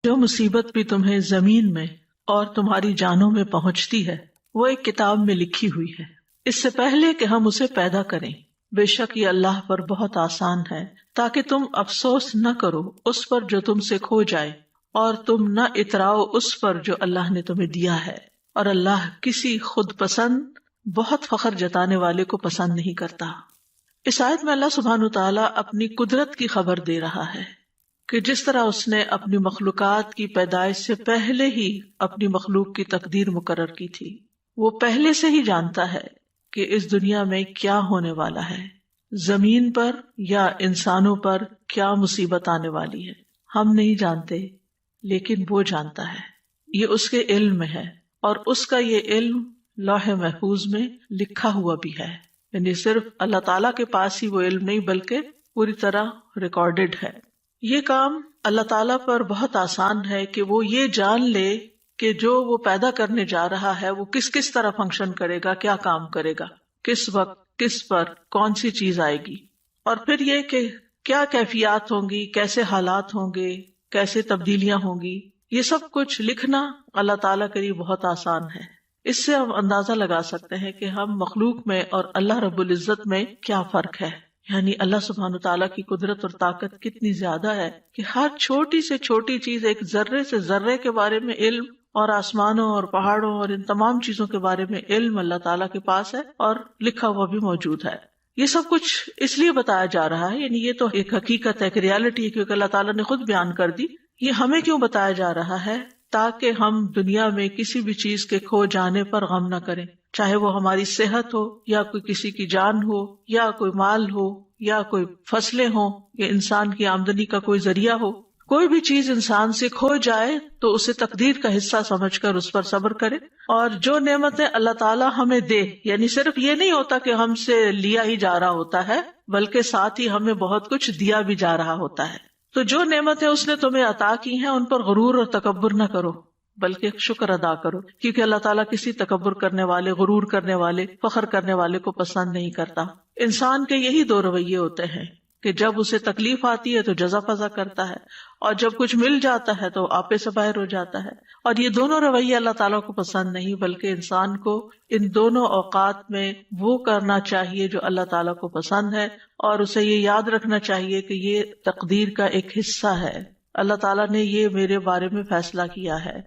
جو مصیبت بھی تمہیں زمین میں اور تمہاری جانوں میں پہنچتی ہے وہ ایک کتاب میں لکھی ہوئی ہے، اس سے پہلے کہ ہم اسے پیدا کریں۔ بے شک یہ اللہ پر بہت آسان ہے، تاکہ تم افسوس نہ کرو اس پر جو تم سے کھو جائے، اور تم نہ اتراؤ اس پر جو اللہ نے تمہیں دیا ہے، اور اللہ کسی خود پسند بہت فخر جتانے والے کو پسند نہیں کرتا۔ اس آیت میں اللہ سبحانہ وتعالیٰ اپنی قدرت کی خبر دے رہا ہے کہ جس طرح اس نے اپنی مخلوقات کی پیدائش سے پہلے ہی اپنی مخلوق کی تقدیر مقرر کی تھی، وہ پہلے سے ہی جانتا ہے کہ اس دنیا میں کیا ہونے والا ہے، زمین پر یا انسانوں پر کیا مصیبت آنے والی ہے۔ ہم نہیں جانتے، لیکن وہ جانتا ہے، یہ اس کے علم میں ہے، اور اس کا یہ علم لوح محفوظ میں لکھا ہوا بھی ہے، یعنی صرف اللہ تعالیٰ کے پاس ہی وہ علم نہیں بلکہ پوری طرح ریکارڈڈ ہے۔ یہ کام اللہ تعالیٰ پر بہت آسان ہے کہ وہ یہ جان لے کہ جو وہ پیدا کرنے جا رہا ہے وہ کس کس طرح فنکشن کرے گا، کیا کام کرے گا، کس وقت، کس پر، کون سی چیز آئے گی، اور پھر یہ کہ کیا کیفیات ہوں گی، کیسے حالات ہوں گے، کیسے تبدیلیاں ہوں گی۔ یہ سب کچھ لکھنا اللہ تعالیٰ کے لیے بہت آسان ہے۔ اس سے ہم اندازہ لگا سکتے ہیں کہ ہم مخلوق میں اور اللہ رب العزت میں کیا فرق ہے، یعنی اللہ سبحانہ تعالیٰ کی قدرت اور طاقت کتنی زیادہ ہے کہ ہر چھوٹی سے چھوٹی چیز، ایک ذرے سے ذرے کے بارے میں علم، اور آسمانوں اور پہاڑوں اور ان تمام چیزوں کے بارے میں علم اللہ تعالیٰ کے پاس ہے اور لکھا ہوا بھی موجود ہے۔ یہ سب کچھ اس لیے بتایا جا رہا ہے، یعنی یہ تو ایک حقیقت ہے، ایک ریالٹی ہے، کیونکہ اللہ تعالیٰ نے خود بیان کر دی۔ یہ ہمیں کیوں بتایا جا رہا ہے؟ تاکہ ہم دنیا میں کسی بھی چیز کے کھو جانے پر غم نہ کریں، چاہے وہ ہماری صحت ہو، یا کوئی کسی کی جان ہو، یا کوئی مال ہو، یا کوئی فصلیں ہوں، یا انسان کی آمدنی کا کوئی ذریعہ ہو۔ کوئی بھی چیز انسان سے کھو جائے تو اسے تقدیر کا حصہ سمجھ کر اس پر صبر کرے، اور جو نعمتیں اللہ تعالیٰ ہمیں دے، یعنی صرف یہ نہیں ہوتا کہ ہم سے لیا ہی جا رہا ہوتا ہے، بلکہ ساتھ ہی ہمیں بہت کچھ دیا بھی جا رہا ہوتا ہے۔ تو جو نعمتیں اس نے تمہیں عطا کی ہیں ان پر غرور اور تکبر نہ کرو، بلکہ شکر ادا کرو، کیونکہ اللہ تعالیٰ کسی تکبر کرنے والے، غرور کرنے والے، فخر کرنے والے کو پسند نہیں کرتا۔ انسان کے یہی دو رویے ہوتے ہیں کہ جب اسے تکلیف آتی ہے تو جزا فضا کرتا ہے، اور جب کچھ مل جاتا ہے تو آپے سے باہر ہو جاتا ہے۔ اور یہ دونوں رویے اللہ تعالیٰ کو پسند نہیں، بلکہ انسان کو ان دونوں اوقات میں وہ کرنا چاہیے جو اللہ تعالیٰ کو پسند ہے، اور اسے یہ یاد رکھنا چاہیے کہ یہ تقدیر کا ایک حصہ ہے۔ اللہ تعالیٰ نے یہ میرے بارے میں فیصلہ کیا ہے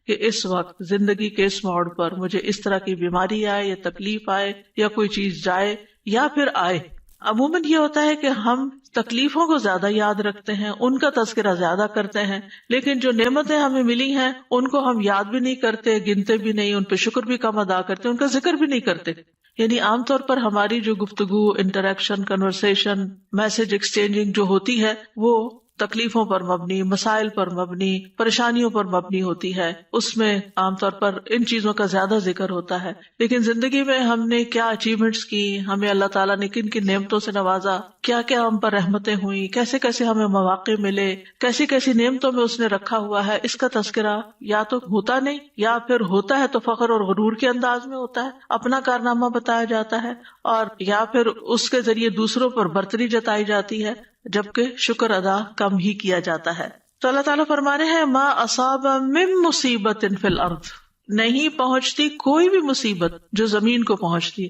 کہ اس وقت زندگی کے اس موڑ پر مجھے اس طرح کی بیماری آئے، یا تکلیف آئے، یا کوئی چیز جائے یا پھر آئے۔ عموماً یہ ہوتا ہے کہ ہم تکلیفوں کو زیادہ یاد رکھتے ہیں، ان کا تذکرہ زیادہ کرتے ہیں، لیکن جو نعمتیں ہمیں ملی ہیں ان کو ہم یاد بھی نہیں کرتے، گنتے بھی نہیں، ان پہ شکر بھی کم ادا کرتے، ان کا ذکر بھی نہیں کرتے۔ یعنی عام طور پر ہماری جو گفتگو، انٹریکشن، کنورسیشن، میسج ایکسچینجنگ جو ہوتی ہے وہ تکلیفوں پر مبنی، مسائل پر مبنی، پریشانیوں پر مبنی ہوتی ہے، اس میں عام طور پر ان چیزوں کا زیادہ ذکر ہوتا ہے۔ لیکن زندگی میں ہم نے کیا اچیومنٹس کی، ہمیں اللہ تعالیٰ نے کن کن نعمتوں سے نوازا، کیا کیا ہم پر رحمتیں ہوئی، کیسے کیسے ہمیں مواقع ملے، کیسی کیسی نعمتوں میں اس نے رکھا ہوا ہے، اس کا تذکرہ یا تو ہوتا نہیں، یا پھر ہوتا ہے تو فخر اور غرور کے انداز میں ہوتا ہے، اپنا کارنامہ بتایا جاتا ہے، اور یا پھر اس کے ذریعے دوسروں پر برتری جتائی جاتی ہے، جبکہ شکر ادا کم ہی کیا جاتا ہے۔ تو اللہ تعالیٰ فرما رہے ہیں ما اصاب من مصیبت فی الارض، نہیں پہنچتی کوئی بھی مصیبت جو زمین کو پہنچتی۔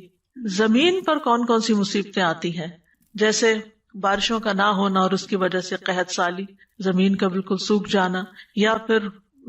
زمین پر کون کون سی مصیبتیں آتی ہیں؟ جیسے بارشوں کا نہ ہونا اور اس کی وجہ سے قحط سالی، زمین کا بالکل سوکھ جانا، یا پھر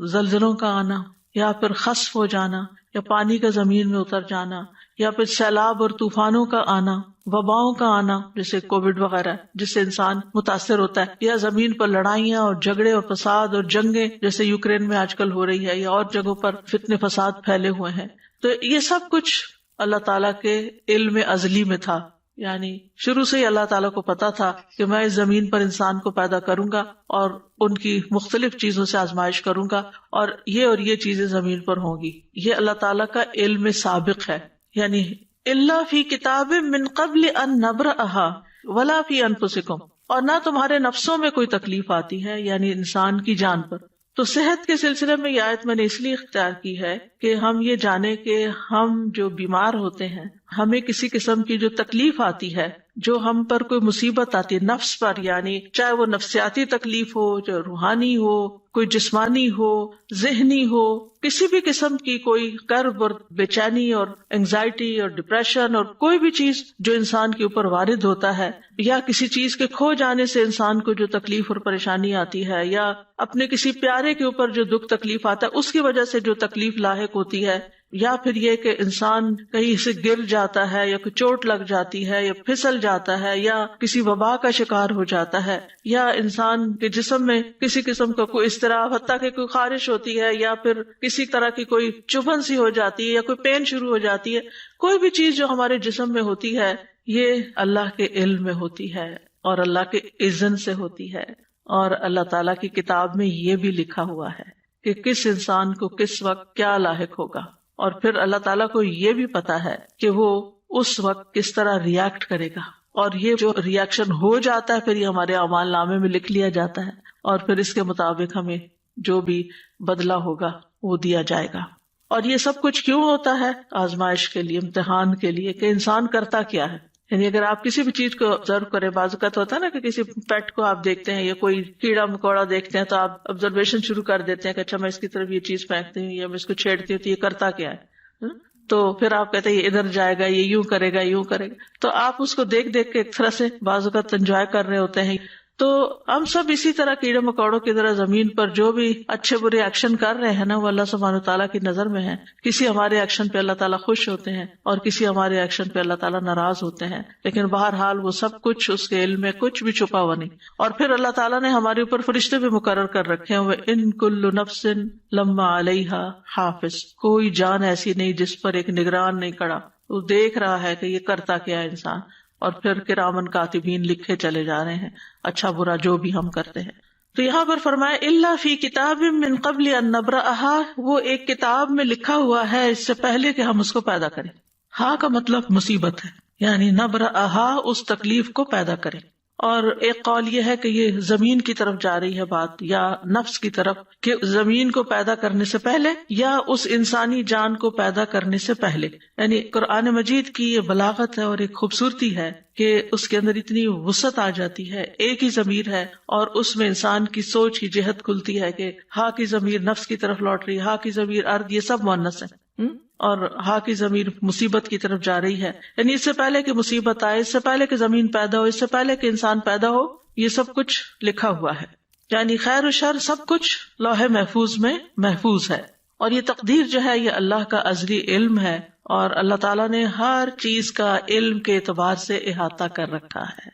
زلزلوں کا آنا، یا پھر خسف ہو جانا، یا پانی کا زمین میں اتر جانا، یا پھر سیلاب اور طوفانوں کا آنا، وباؤں کا آنا جیسے کووڈ وغیرہ جس سے انسان متاثر ہوتا ہے، یا زمین پر لڑائیاں اور جھگڑے اور فساد اور جنگیں جیسے یوکرین میں آج کل ہو رہی ہے، یا اور جگہوں پر فتنے فساد پھیلے ہوئے ہیں۔ تو یہ سب کچھ اللہ تعالیٰ کے علم ازلی میں تھا، یعنی شروع سے ہی اللہ تعالیٰ کو پتا تھا کہ میں اس زمین پر انسان کو پیدا کروں گا اور ان کی مختلف چیزوں سے آزمائش کروں گا، اور یہ چیزیں زمین پر ہوں گی۔ یہ اللہ تعالیٰ کا علم سابق ہے، یعنی الا فی کتاب من قبل ان نبرأها ولا فی انفسکم، اور نہ تمہارے نفسوں میں کوئی تکلیف آتی ہے، یعنی انسان کی جان پر۔ تو صحت کے سلسلے میں یہ آیت میں نے اس لیے اختیار کی ہے کہ ہم یہ جانیں کہ ہم جو بیمار ہوتے ہیں، ہمیں کسی قسم کی جو تکلیف آتی ہے، جو ہم پر کوئی مصیبت آتی ہے نفس پر، یعنی چاہے وہ نفسیاتی تکلیف ہو، جو روحانی ہو، کوئی جسمانی ہو، ذہنی ہو، کسی بھی قسم کی کوئی کرب اور بے چینی اور انگزائٹی اور ڈپریشن اور کوئی بھی چیز جو انسان کے اوپر وارد ہوتا ہے، یا کسی چیز کے کھو جانے سے انسان کو جو تکلیف اور پریشانی آتی ہے، یا اپنے کسی پیارے کے اوپر جو دکھ تکلیف آتا ہے اس کی وجہ سے جو تکلیف لاحق ہوتی ہے، یا پھر یہ کہ انسان کہیں سے گر جاتا ہے، یا کوئی چوٹ لگ جاتی ہے، یا پھسل جاتا ہے، یا کسی وبا کا شکار ہو جاتا ہے، یا انسان کے جسم میں کسی قسم کا کوئی اضطراب، حتیٰ کہ کوئی خارش ہوتی ہے، یا پھر کسی طرح کی کوئی چبھن سی ہو جاتی ہے، یا کوئی پین شروع ہو جاتی ہے، کوئی بھی چیز جو ہمارے جسم میں ہوتی ہے یہ اللہ کے علم میں ہوتی ہے اور اللہ کے اذن سے ہوتی ہے، اور اللہ تعالیٰ کی کتاب میں یہ بھی لکھا ہوا ہے کہ کس انسان کو کس وقت کیا لاحق ہوگا، اور پھر اللہ تعالیٰ کو یہ بھی پتا ہے کہ وہ اس وقت کس طرح ریئیکٹ کرے گا، اور یہ جو ریئیکشن ہو جاتا ہے پھر یہ ہمارے اعمال نامے میں لکھ لیا جاتا ہے، اور پھر اس کے مطابق ہمیں جو بھی بدلہ ہوگا وہ دیا جائے گا۔ اور یہ سب کچھ کیوں ہوتا ہے؟ آزمائش کے لیے، امتحان کے لیے، کہ انسان کرتا کیا ہے۔ یعنی اگر آپ کسی بھی چیز کو آبزرو کریں، بعض اوقات ہوتا ہے نا کہ کسی پیٹ کو آپ دیکھتے ہیں یا کوئی کیڑا مکوڑا دیکھتے ہیں تو آپ آبزرویشن شروع کر دیتے ہیں کہ اچھا میں اس کی طرف یہ چیز پھینکتی ہوں یا میں اس کو چھیڑتی ہوں تو یہ کرتا کیا ہے، تو پھر آپ کہتے ہیں یہ ادھر جائے گا، یہ یوں کرے گا، یوں کرے گا، تو آپ اس کو دیکھ دیکھ کے ایک طرح سے بعض اوقات انجوائے کر رہے ہوتے ہیں۔ تو ہم سب اسی طرح کیڑے مکوڑوں کی طرح زمین پر جو بھی اچھے برے ایکشن کر رہے ہیں نا وہ اللہ سبحانہ تعالیٰ کی نظر میں ہے۔ کسی ہمارے ایکشن پہ اللہ تعالیٰ خوش ہوتے ہیں اور کسی ہمارے ایکشن پہ اللہ تعالیٰ ناراض ہوتے ہیں، لیکن بہرحال وہ سب کچھ اس کے علم میں کچھ بھی چھپا ہوا نہیں۔ اور پھر اللہ تعالیٰ نے ہمارے اوپر فرشتے بھی مقرر کر رکھے ہیں، وَإِن كُلُّ نَفْسٍ لَمَّا عَلَيْهَا حَافِظٌ، کوئی جان ایسی نہیں جس پر ایک نگران نہیں کھڑا، وہ دیکھ رہا ہے کہ یہ کرتا کیا ہے انسان، اور پھر کرامن کاتبین لکھے چلے جا رہے ہیں اچھا برا جو بھی ہم کرتے ہیں۔ تو یہاں پر فرمایا الا فی کتاب من قبل ان نبرأها، وہ ایک کتاب میں لکھا ہوا ہے اس سے پہلے کہ ہم اس کو پیدا کریں۔ ہاں کا مطلب مصیبت ہے، یعنی نبرأها اس تکلیف کو پیدا کریں۔ اور ایک قول یہ ہے کہ یہ زمین کی طرف جا رہی ہے بات، یا نفس کی طرف، کہ زمین کو پیدا کرنے سے پہلے یا اس انسانی جان کو پیدا کرنے سے پہلے۔ یعنی قرآن مجید کی یہ بلاغت ہے اور ایک خوبصورتی ہے کہ اس کے اندر اتنی وسعت آ جاتی ہے، ایک ہی ضمیر ہے اور اس میں انسان کی سوچ کی جہت کھلتی ہے کہ ہا کی ضمیر نفس کی طرف لوٹ رہی ہے، ہا کی ضمیر ارض، یہ سب مؤنث ہے، اور ہا کی ضمیر مصیبت کی طرف جا رہی ہے۔ یعنی اس سے پہلے کہ مصیبت آئے، اس سے پہلے کہ زمین پیدا ہو، اس سے پہلے کہ انسان پیدا ہو، یہ سب کچھ لکھا ہوا ہے۔ یعنی خیر و شر سب کچھ لوح محفوظ میں محفوظ ہے، اور یہ تقدیر جو ہے یہ اللہ کا ازلی علم ہے، اور اللہ تعالیٰ نے ہر چیز کا علم کے اعتبار سے احاطہ کر رکھا ہے،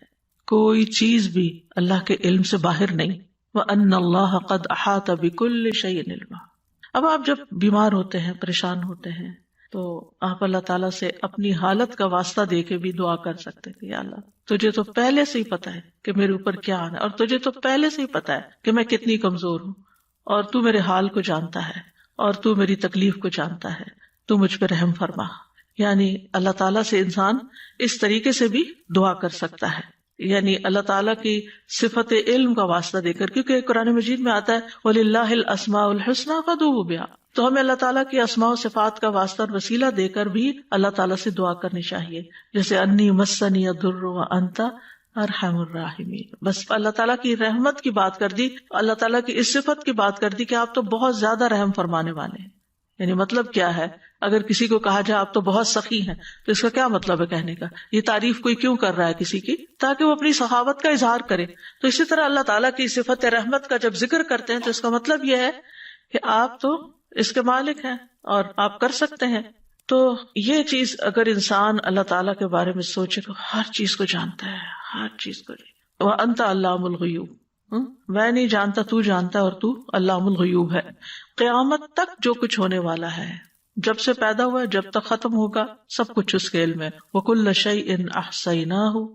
کوئی چیز بھی اللہ کے علم سے باہر نہیں۔ وَأَنَّ اللَّهَ قَدْ أَحَاطَ بِكُلِّ شَيْءٍ عِلْمًا۔ اب آپ جب بیمار ہوتے ہیں، پریشان ہوتے ہیں، تو آپ اللہ تعالیٰ سے اپنی حالت کا واسطہ دے کے بھی دعا کر سکتے کہ یا اللہ تجھے تو پہلے سے ہی پتا ہے کہ میرے اوپر کیا آنا ہے، اور تجھے تو پہلے سے ہی پتا ہے کہ میں کتنی کمزور ہوں، اور تو میرے حال کو جانتا ہے، اور تو میری تکلیف کو جانتا ہے، تو مجھ پہ رحم فرما۔ یعنی اللہ تعالیٰ سے انسان اس طریقے سے بھی دعا کر سکتا ہے، یعنی اللہ تعالیٰ کی صفت علم کا واسطہ دے کر، کیونکہ قرآن مجید میں آتا ہے وَلِلَّهِ الْأَسْمَاءُ الْحُسْنَىٰ فَادْعُوهُ بِهَا، تو ہمیں اللہ تعالیٰ کی اسماء و صفات کا واسطہ اور وسیلہ دے کر بھی اللہ تعالیٰ سے دعا کرنی چاہیے، جیسے انی مسنی الضر وانت ارحم الراحمین۔ بس اللہ تعالیٰ کی رحمت کی بات کر دی، اللہ تعالیٰ کی اس صفت کی بات کر دی کہ آپ تو بہت زیادہ رحم فرمانے والے ہیں۔ یعنی مطلب کیا ہے؟ اگر کسی کو کہا جائے آپ تو بہت سخی ہیں تو اس کا کیا مطلب ہے کہنے کا؟ یہ تعریف کوئی کیوں کر رہا ہے کسی کی؟ تاکہ وہ اپنی سخاوت کا اظہار کرے۔ تو اسی طرح اللہ تعالیٰ کی صفت رحمت کا جب ذکر کرتے ہیں تو اس کا مطلب یہ ہے کہ آپ تو اس کے مالک ہیں اور آپ کر سکتے ہیں۔ تو یہ چیز اگر انسان اللہ تعالیٰ کے بارے میں سوچے تو ہر چیز کو جانتا ہے، ہر چیز کو۔ وَأَنْتَ عَلَّامُ الْغُیُوبِ، میں نہیں جانتا، تو جانتا ہے، اور تو علام الغیوب ہے۔ قیامت تک جو کچھ ہونے والا ہے، جب سے پیدا ہوا جب تک ختم ہوگا، سب کچھ اس کے علم میں۔ وَكُلَّ شَيْءٍ أَحْصَيْنَاهُ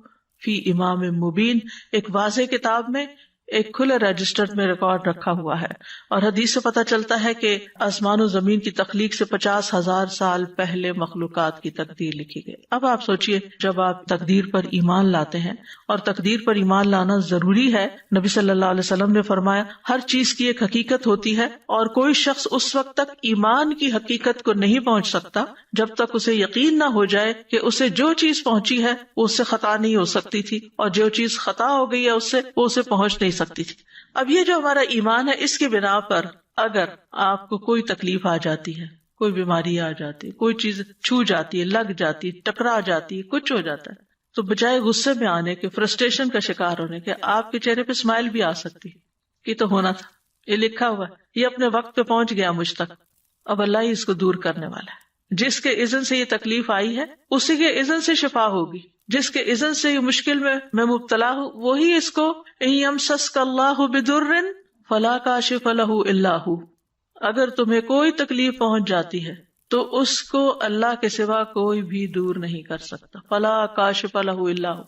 فِي إِمَامٍ مُبِينٍ، ایک واضح کتاب میں ایک کھلے رجسٹر میں ریکارڈ رکھا ہوا ہے، اور حدیث سے پتہ چلتا ہے کہ آسمان و زمین کی تخلیق سے 50,000 سال پہلے مخلوقات کی تقدیر لکھی گئی۔ اب آپ سوچئے، جب آپ تقدیر پر ایمان لاتے ہیں، اور تقدیر پر ایمان لانا ضروری ہے، نبی صلی اللہ علیہ وسلم نے فرمایا ہر چیز کی ایک حقیقت ہوتی ہے، اور کوئی شخص اس وقت تک ایمان کی حقیقت کو نہیں پہنچ سکتا جب تک اسے یقین نہ ہو جائے کہ اسے جو چیز پہنچی ہے وہ اس سے خطا نہیں ہو سکتی تھی، اور جو چیز خطا ہو گئی ہے اس سے وہ اسے پہنچ نہیں سکتی تھی۔ اب یہ جو ہمارا ایمان ہے، اس کی بنا پر اگر آپ کو کوئی تکلیف آ جاتی ہے، کوئی بیماری آ جاتی ہے، کوئی چیز چھو جاتی ہے، لگ جاتی ہے، ٹکرا جاتی ہے، کچھ ہو جاتا ہے، تو بجائے غصے میں آنے کے، فرسٹریشن کا شکار ہونے کے، آپ کے چہرے پہ اسمائل بھی آ سکتی ہے، یہ تو ہونا تھا، یہ لکھا ہوا ہے، یہ اپنے وقت پہ پہنچ گیا مجھ تک، اب اللہ ہی اس کو دور کرنے والا ہے۔ جس کے اذن سے یہ تکلیف آئی ہے اسی کے اذن سے شفا ہوگی، جس کے اذن سے یہ مشکل میں مبتلا ہوں وہی اس کو ان یمسسک اللہ بضر فلا کاشف لہ الا ہو، اگر تمہیں کوئی تکلیف پہنچ جاتی ہے تو اس کو اللہ کے سوا کوئی بھی دور نہیں کر سکتا، فلا کاشف لہ الا ہو۔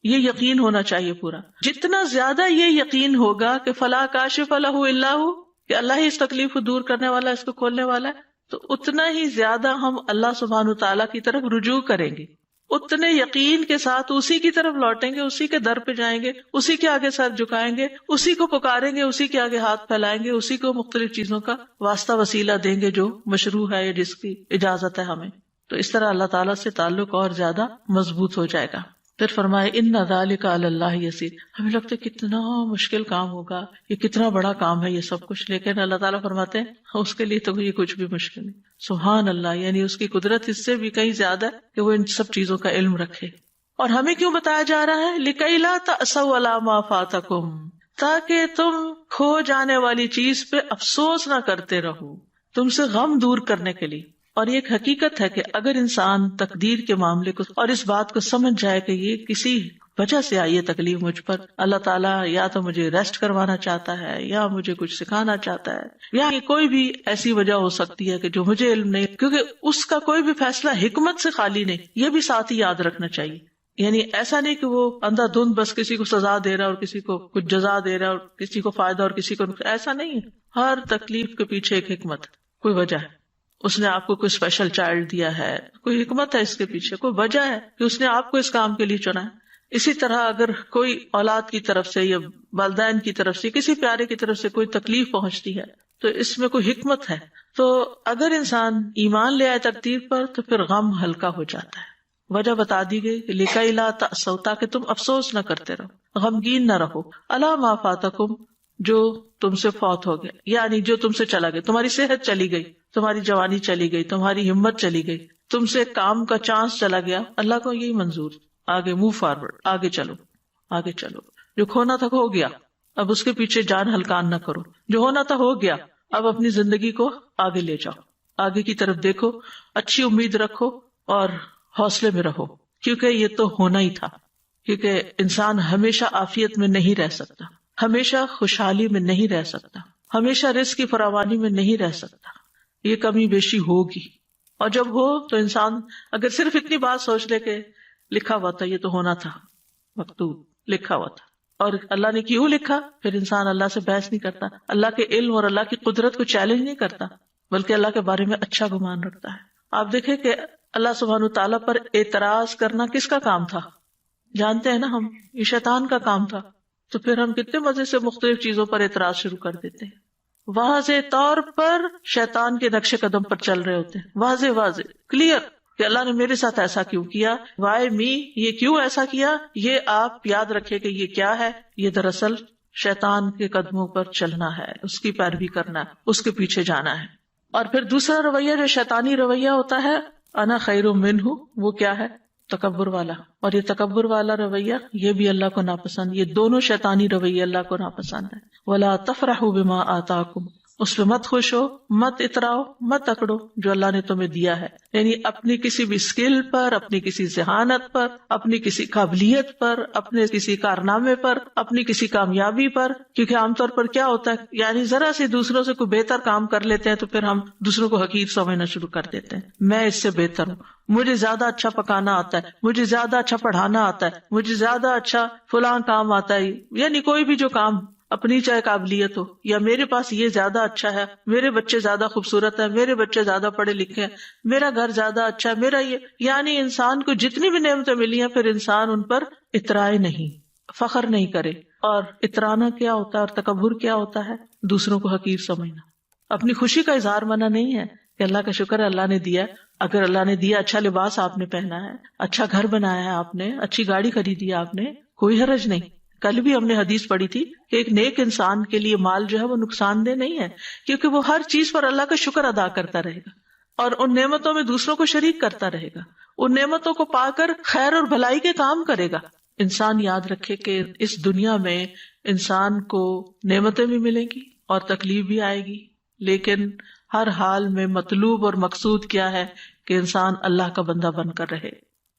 یہ یقین ہونا چاہیے پورا، جتنا زیادہ یہ یقین ہوگا کہ فلا کاشف لہ الا ہو، کہ اللہ ہی اس تکلیف کو دور کرنے والا ہے، اس کو کھولنے والا ہے، تو اتنا ہی زیادہ ہم اللہ سبحانہ تعالیٰ کی طرف رجوع کریں گے، اتنے یقین کے ساتھ اسی کی طرف لوٹیں گے، اسی کے در پہ جائیں گے، اسی کے آگے سر جھکائیں گے، اسی کو پکاریں گے، اسی کے آگے ہاتھ پھیلائیں گے، اسی کو مختلف چیزوں کا واسطہ وسیلہ دیں گے جو مشروع ہے یا جس کی اجازت ہے ہمیں۔ تو اس طرح اللہ تعالیٰ سے تعلق اور زیادہ مضبوط ہو جائے گا۔ پھر فرمائے ان ذالک علی اللہ یسیر، ہمیں لگتا ہے کتنا مشکل کام ہوگا، یہ کتنا بڑا کام ہے یہ سب کچھ، لیکن اللہ تعالیٰ فرماتے ہیں اس کے لیے تو یہ کچھ بھی مشکل نہیں۔ سبحان اللہ، یعنی اس کی قدرت اس سے بھی کہیں زیادہ ہے کہ وہ ان سب چیزوں کا علم رکھے۔ اور ہمیں کیوں بتایا جا رہا ہے؟ لِکَیْ لَا تَأْسَوْا عَلَىٰ مَا فَاتَكُمْ، تاکہ تم کھو جانے والی چیز پہ افسوس نہ کرتے رہو، تم سے غم دور کرنے کے لیے۔ اور یہ ایک حقیقت ہے کہ اگر انسان تقدیر کے معاملے کو اور اس بات کو سمجھ جائے کہ یہ کسی وجہ سے آئی ہے تکلیف مجھ پر، اللہ تعالیٰ یا تو مجھے ریسٹ کروانا چاہتا ہے، یا مجھے کچھ سکھانا چاہتا ہے، یا کوئی بھی ایسی وجہ ہو سکتی ہے کہ جو مجھے علم نہیں، کیونکہ اس کا کوئی بھی فیصلہ حکمت سے خالی نہیں، یہ بھی ساتھ ہی یاد رکھنا چاہیے۔ یعنی ایسا نہیں کہ وہ اندھا دھند بس کسی کو سزا دے رہا ہے اور کسی کو کچھ جزا دے رہا ہے اور کسی کو فائدہ اور کسی کو نقصان، ایسا نہیں ہے۔ ہر تکلیف کے پیچھے ایک حکمت، کوئی وجہ ہے۔ اس نے آپ کو کوئی اسپیشل چائلڈ دیا ہے، کوئی حکمت ہے اس کے پیچھے، کوئی وجہ ہے کہ اس نے آپ کو اس کام کے لیے چنا ہے۔ اسی طرح اگر کوئی اولاد کی طرف سے یا والدین کی طرف سے کسی پیارے کی طرف سے کوئی تکلیف پہنچتی ہے تو اس میں کوئی حکمت ہے۔ تو اگر انسان ایمان لے آئے تقدیر پر تو پھر غم ہلکا ہو جاتا ہے۔ وجہ بتا دی گئی کہ لِکَیْ لَا تَأْسَوْا، تاکہ تم افسوس نہ کرتے رہو، غمگین نہ رہو، عَلَىٰ مَا فَاتَكُمْ، جو تم سے فوت ہو گیا، یعنی جو تم سے چلا گیا، تمہاری صحت چلی گئی، تمہاری جوانی چلی گئی، تمہاری ہمت چلی گئی، تم سے کام کا چانس چلا گیا، اللہ کو یہی منظور، آگے موو فارورڈ، آگے چلو، آگے چلو، جو کھونا تھا ہو گیا، اب اس کے پیچھے جان ہلکان نہ کرو، جو ہونا تھا ہو گیا، اب اپنی زندگی کو آگے لے جاؤ، آگے کی طرف دیکھو، اچھی امید رکھو اور حوصلے میں رہو، کیونکہ یہ تو ہونا ہی تھا، کیونکہ انسان ہمیشہ عافیت میں نہیں رہ سکتا، ہمیشہ خوشحالی میں نہیں رہ سکتا، ہمیشہ رزق کی فراوانی میں نہیں رہ سکتا، یہ کمی بیشی ہوگی، اور جب ہو تو انسان اگر صرف اتنی بات سوچ لے کہ لکھا ہوا تھا، یہ تو ہونا تھا، مکتوب لکھا ہوا تھا، اور اللہ نے کیوں لکھا، پھر انسان اللہ سے بحث نہیں کرتا، اللہ کے علم اور اللہ کی قدرت کو چیلنج نہیں کرتا، بلکہ اللہ کے بارے میں اچھا گمان رکھتا ہے۔ آپ دیکھیں کہ اللہ سبحانہ تعالیٰ پر اعتراض کرنا کس کا کام تھا؟ جانتے ہیں نا ہم، یہ شیطان کا کام تھا، تو پھر ہم کتنے مزے سے مختلف چیزوں پر اعتراض شروع کر دیتے ہیں، واضح طور پر شیطان کے نقش قدم پر چل رہے ہوتے ہیں، واضح کلیئر کہ اللہ نے میرے ساتھ ایسا کیوں کیا، وائی می، یہ کیوں ایسا کیا، یہ آپ یاد رکھے کہ یہ کیا ہے، یہ دراصل شیطان کے قدموں پر چلنا ہے، اس کی پیروی کرنا ہے، اس کے پیچھے جانا ہے۔ اور پھر دوسرا رویہ جو شیطانی رویہ ہوتا ہے، انا خیر منہ، وہ کیا ہے؟ تکبر والا، اور یہ تکبر والا رویہ یہ بھی اللہ کو ناپسند، یہ دونوں شیطانی رویے اللہ کو ناپسند ہے۔ ولا تفرحوا بما آتاکم، اس پہ مت خوش ہو، مت اتراؤ، مت اکڑو جو اللہ نے تمہیں دیا ہے، یعنی اپنی کسی بھی اسکل پر، اپنی کسی ذہانت پر، اپنی کسی قابلیت پر، اپنے کسی کارنامے پر، اپنی کسی کامیابی پر، کیونکہ عام طور پر کیا ہوتا ہے، یعنی ذرا سے دوسروں سے کوئی بہتر کام کر لیتے ہیں تو پھر ہم دوسروں کو حقیر سمجھنا شروع کر دیتے ہیں، میں اس سے بہتر ہوں، مجھے زیادہ اچھا پکانا آتا ہے، مجھے زیادہ اچھا پڑھانا آتا ہے، مجھے زیادہ اچھا فلاں کام آتا ہے، یعنی کوئی بھی جو کام اپنی چاہے قابلیت ہو، یا میرے پاس یہ زیادہ اچھا ہے، میرے بچے زیادہ خوبصورت ہیں، میرے بچے زیادہ پڑھے لکھے ہیں، میرا گھر زیادہ اچھا ہے، میرا یہ، یعنی انسان کو جتنی بھی نعمتیں ملی ہیں پھر انسان ان پر اترائے نہیں، فخر نہیں کرے. اور اترانا کیا ہوتا ہے اور تکبر کیا ہوتا ہے؟ دوسروں کو حقیر سمجھنا. اپنی خوشی کا اظہار منع نہیں ہے کہ اللہ کا شکر ہے اللہ نے دیا. اگر اللہ نے دیا، اچھا لباس آپ نے پہنا ہے، اچھا گھر بنایا ہے آپ نے، اچھی گاڑی خریدی ہے آپ نے، کوئی حرج نہیں. کل بھی ہم نے حدیث پڑھی تھی کہ ایک نیک انسان کے لیے مال جو ہے وہ نقصان دہ نہیں ہے، کیونکہ وہ ہر چیز پر اللہ کا شکر ادا کرتا رہے گا اور ان نعمتوں میں دوسروں کو شریک کرتا رہے گا، ان نعمتوں کو پا کر خیر اور بھلائی کے کام کرے گا. انسان یاد رکھے کہ اس دنیا میں انسان کو نعمتیں بھی ملیں گی اور تکلیف بھی آئے گی، لیکن ہر حال میں مطلوب اور مقصود کیا ہے کہ انسان اللہ کا بندہ بن کر رہے.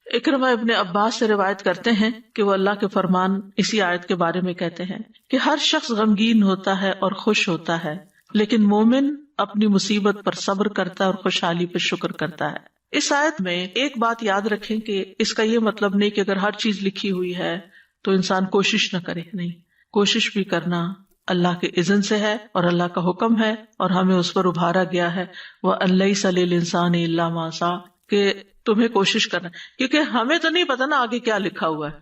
اکرمہ ابن عباس سے روایت کرتے ہیں کہ وہ اللہ کے فرمان اسی آیت کے بارے میں کہتے ہیں کہ ہر شخص غمگین ہوتا ہے اور خوش ہوتا ہے، لیکن مومن اپنی مصیبت پر صبر کرتا ہے اور خوشحالی پر شکر کرتا ہے. اس آیت میں ایک بات یاد رکھیں کہ اس کا یہ مطلب نہیں کہ اگر ہر چیز لکھی ہوئی ہے تو انسان کوشش نہ کرے. نہیں، کوشش بھی کرنا اللہ کے اذن سے ہے اور اللہ کا حکم ہے اور ہمیں اس پر ابھارا گیا ہے. وَأَن لَيْسَ لِلْإِنسَانِ إِلَّا مَا سَعَىٰ، کہ تمہیں کوشش کرنا، کیونکہ ہمیں تو نہیں پتا نا آگے کیا لکھا ہوا ہے،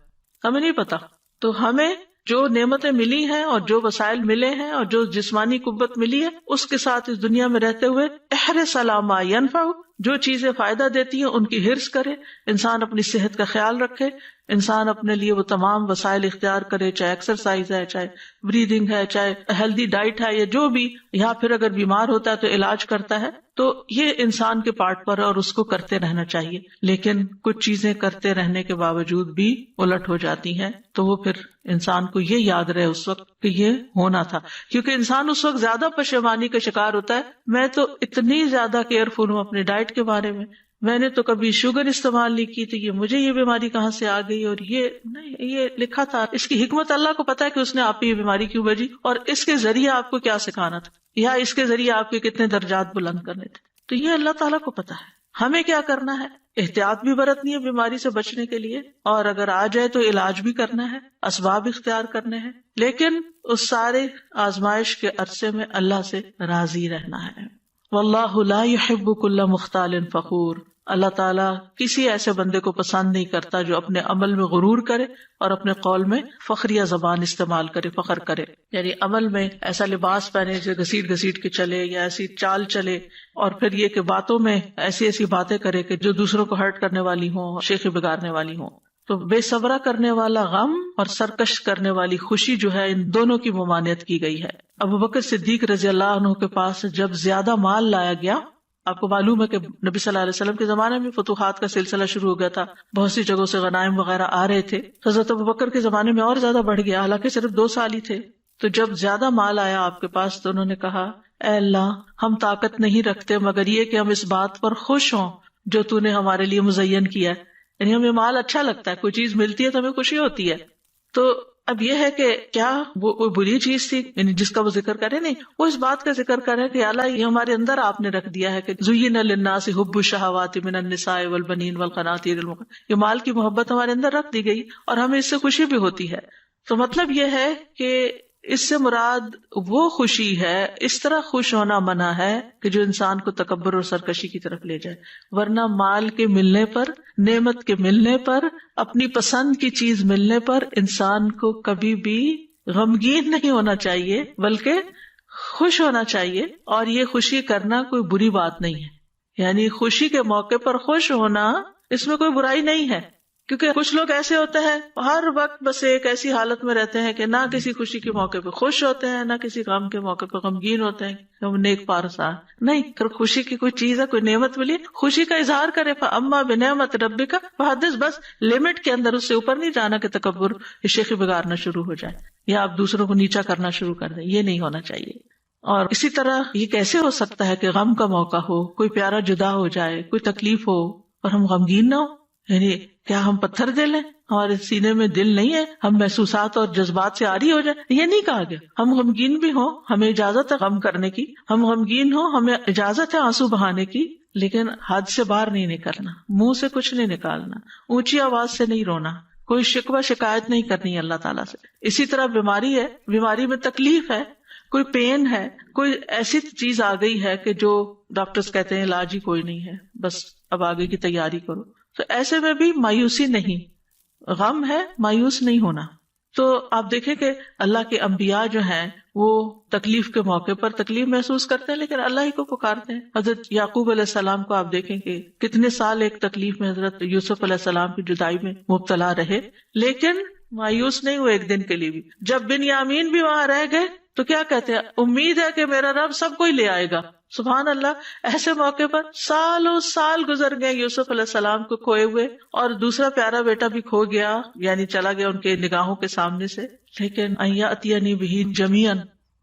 ہمیں نہیں پتا. تو ہمیں جو نعمتیں ملی ہیں اور جو وسائل ملے ہیں اور جو جسمانی قوت ملی ہے اس کے ساتھ اس دنیا میں رہتے ہوئے احرص علی ما ینفع، جو چیزیں فائدہ دیتی ہیں ان کی حرص کرے. انسان اپنی صحت کا خیال رکھے، انسان اپنے لیے وہ تمام وسائل اختیار کرے، چاہے ایکسرسائز ہے، چاہے بریدنگ ہے، چاہے ہیلدی ڈائٹ ہے، یا جو بھی، یا پھر اگر بیمار ہوتا ہے تو علاج کرتا ہے. تو یہ انسان کے پارٹ پر اور اس کو کرتے رہنا چاہیے. لیکن کچھ چیزیں کرتے رہنے کے باوجود بھی الٹ ہو جاتی ہیں تو وہ پھر انسان کو یہ یاد رہے اس وقت کہ یہ ہونا تھا، کیونکہ انسان اس وقت زیادہ پشیمانی کا شکار ہوتا ہے. میں تو اتنی زیادہ کیئرفل ہوں اپنے ڈائٹ کے بارے میں نے تو کبھی شوگر استعمال نہیں کی تھی، مجھے یہ بیماری کہاں سے آ گئی، اور یہ نہیں، یہ لکھا تھا. اس کی حکمت اللہ کو پتا ہے کہ اس نے آپ کو یہ بیماری کیوں بھیجی اور اس کے ذریعے آپ کو کیا سکھانا تھا، یا اس کے ذریعے آپ کے کتنے درجات بلند کرنے تھے. تو یہ اللہ تعالیٰ کو پتا ہے. ہمیں کیا کرنا ہے؟ احتیاط بھی برتنی ہے بیماری سے بچنے کے لیے، اور اگر آ جائے تو علاج بھی کرنا ہے، اسباب اختیار کرنے ہیں، لیکن اس سارے آزمائش کے عرصے میں اللہ سے راضی رہنا ہے. واللہ لا يحب كل مختال فخور، اللہ تعالیٰ کسی ایسے بندے کو پسند نہیں کرتا جو اپنے عمل میں غرور کرے اور اپنے قول میں فخریہ زبان استعمال کرے، فخر کرے. یعنی عمل میں ایسا لباس پہنے جو گھسیٹ گھسیٹ کے چلے، یا ایسی چال چلے، اور پھر یہ کہ باتوں میں ایسی ایسی باتیں کرے کہ جو دوسروں کو ہرٹ کرنے والی ہوں، شیخی بگاڑنے والی ہوں. تو بے صبرا کرنے والا غم اور سرکش کرنے والی خوشی جو ہے، ان دونوں کی ممانعت کی گئی ہے. ابوبکر صدیق رضی اللہ عنہ کے پاس جب زیادہ مال لایا گیا، آپ کو معلوم ہے کہ نبی صلی اللہ علیہ وسلم کے زمانے میں فتوحات کا سلسلہ شروع ہو گیا تھا، بہت سی جگہوں سے غنائم وغیرہ آ رہے تھے. حضرت ابوبکر کے زمانے میں اور زیادہ بڑھ گیا، حالانکہ صرف 2 سال ہی تھے. تو جب زیادہ مال آیا آپ کے پاس تو انہوں نے کہا، اے اللہ، ہم طاقت نہیں رکھتے مگر یہ کہ ہم اس بات پر خوش ہوں جو تو نے ہمارے لیے مزین کیا ہے. یعنی ہمیں مال اچھا لگتا ہے، کوئی چیز ملتی ہے تو ہمیں خوشی ہوتی ہے. تو اب یہ ہے کہ کیا وہ کوئی بری چیز تھی یعنی جس کا وہ ذکر کرے؟ نہیں، وہ اس بات کا ذکر کرے کہ اللہ یہ ہمارے اندر آپ نے رکھ دیا ہے کہ زین للناس حب الشہوات من النساء والبنین والقناطیر یہ مال کی محبت ہمارے اندر رکھ دی گئی اور ہمیں اس سے خوشی بھی ہوتی ہے. تو مطلب یہ ہے کہ اس سے مراد وہ خوشی ہے، اس طرح خوش ہونا منع ہے کہ جو انسان کو تکبر اور سرکشی کی طرف لے جائے. ورنہ مال کے ملنے پر، نعمت کے ملنے پر، اپنی پسند کی چیز ملنے پر انسان کو کبھی بھی غمگین نہیں ہونا چاہیے بلکہ خوش ہونا چاہیے. اور یہ خوشی کرنا کوئی بری بات نہیں ہے، یعنی خوشی کے موقع پر خوش ہونا اس میں کوئی برائی نہیں ہے. کیونکہ کچھ لوگ ایسے ہوتے ہیں ہر وقت بس ایک ایسی حالت میں رہتے ہیں کہ نہ کسی خوشی کے موقع پہ خوش ہوتے ہیں، نہ کسی غم کے موقع پہ غمگین ہوتے ہیں. ہم نیک پارسا نہیں، اگر خوشی کی کوئی چیز ہے، کوئی نعمت ملی، خوشی کا اظہار کرے. فَأَمَّا بِنِعْمَةِ رَبِّكَ فَحَدِّثْ، بس لمٹ کے اندر، اس سے اوپر نہیں جانا کہ تکبر شیخی بگاڑنا شروع ہو جائے یا آپ دوسروں کو نیچا کرنا شروع کر دیں. یہ نہیں ہونا چاہیے. اور اسی طرح یہ کیسے ہو سکتا ہے کہ غم کا موقع ہو، کوئی پیارا جدا ہو جائے، کوئی تکلیف ہو اور ہم غمگین نہ ہو؟ یعنی کیا ہم پتھر دل ہیں، ہمارے سینے میں دل نہیں ہے، ہم محسوسات اور جذبات سے عاری ہو جائے؟ یہ نہیں کہا گیا. ہم غمگین بھی ہوں، ہمیں اجازت ہے غم کرنے کی، ہم غمگین ہوں، ہمیں اجازت ہے آنسو بہانے کی، لیکن حد سے باہر نہیں نکلنا، منہ سے کچھ نہیں نکالنا، اونچی آواز سے نہیں رونا، کوئی شکوہ شکایت نہیں کرنی ہے اللہ تعالیٰ سے. اسی طرح بیماری ہے، بیماری میں تکلیف ہے، کوئی پین ہے، کوئی ایسی چیز آ گئی ہے کہ جو ڈاکٹرز کہتے ہیں علاج ہی کوئی نہیں ہے، بس اب آگے کی تیاری کرو، تو ایسے میں بھی مایوسی نہیں، غم ہے، مایوس نہیں ہونا. تو آپ دیکھیں کہ اللہ کے انبیاء جو ہیں وہ تکلیف کے موقع پر تکلیف محسوس کرتے ہیں لیکن اللہ ہی کو پکارتے ہیں. حضرت یعقوب علیہ السلام کو آپ دیکھیں کہ کتنے سال ایک تکلیف میں حضرت یوسف علیہ السلام کی جدائی میں مبتلا رہے، لیکن مایوس نہیں ہوئے ایک دن کے لیے بھی. جب بنیامین بھی وہاں رہ گئے تو کیا کہتے ہیں، امید ہے کہ میرا رب سب کو ہی لے آئے گا. سبحان اللہ. ایسے موقع پر سالوں سال گزر گئے یوسف علیہ السلام کو کھوئے ہوئے، اور دوسرا پیارا بیٹا بھی کھو گیا، یعنی چلا گیا ان کے نگاہوں کے سامنے سے، لیکن ایاتینی بہ جمیعا،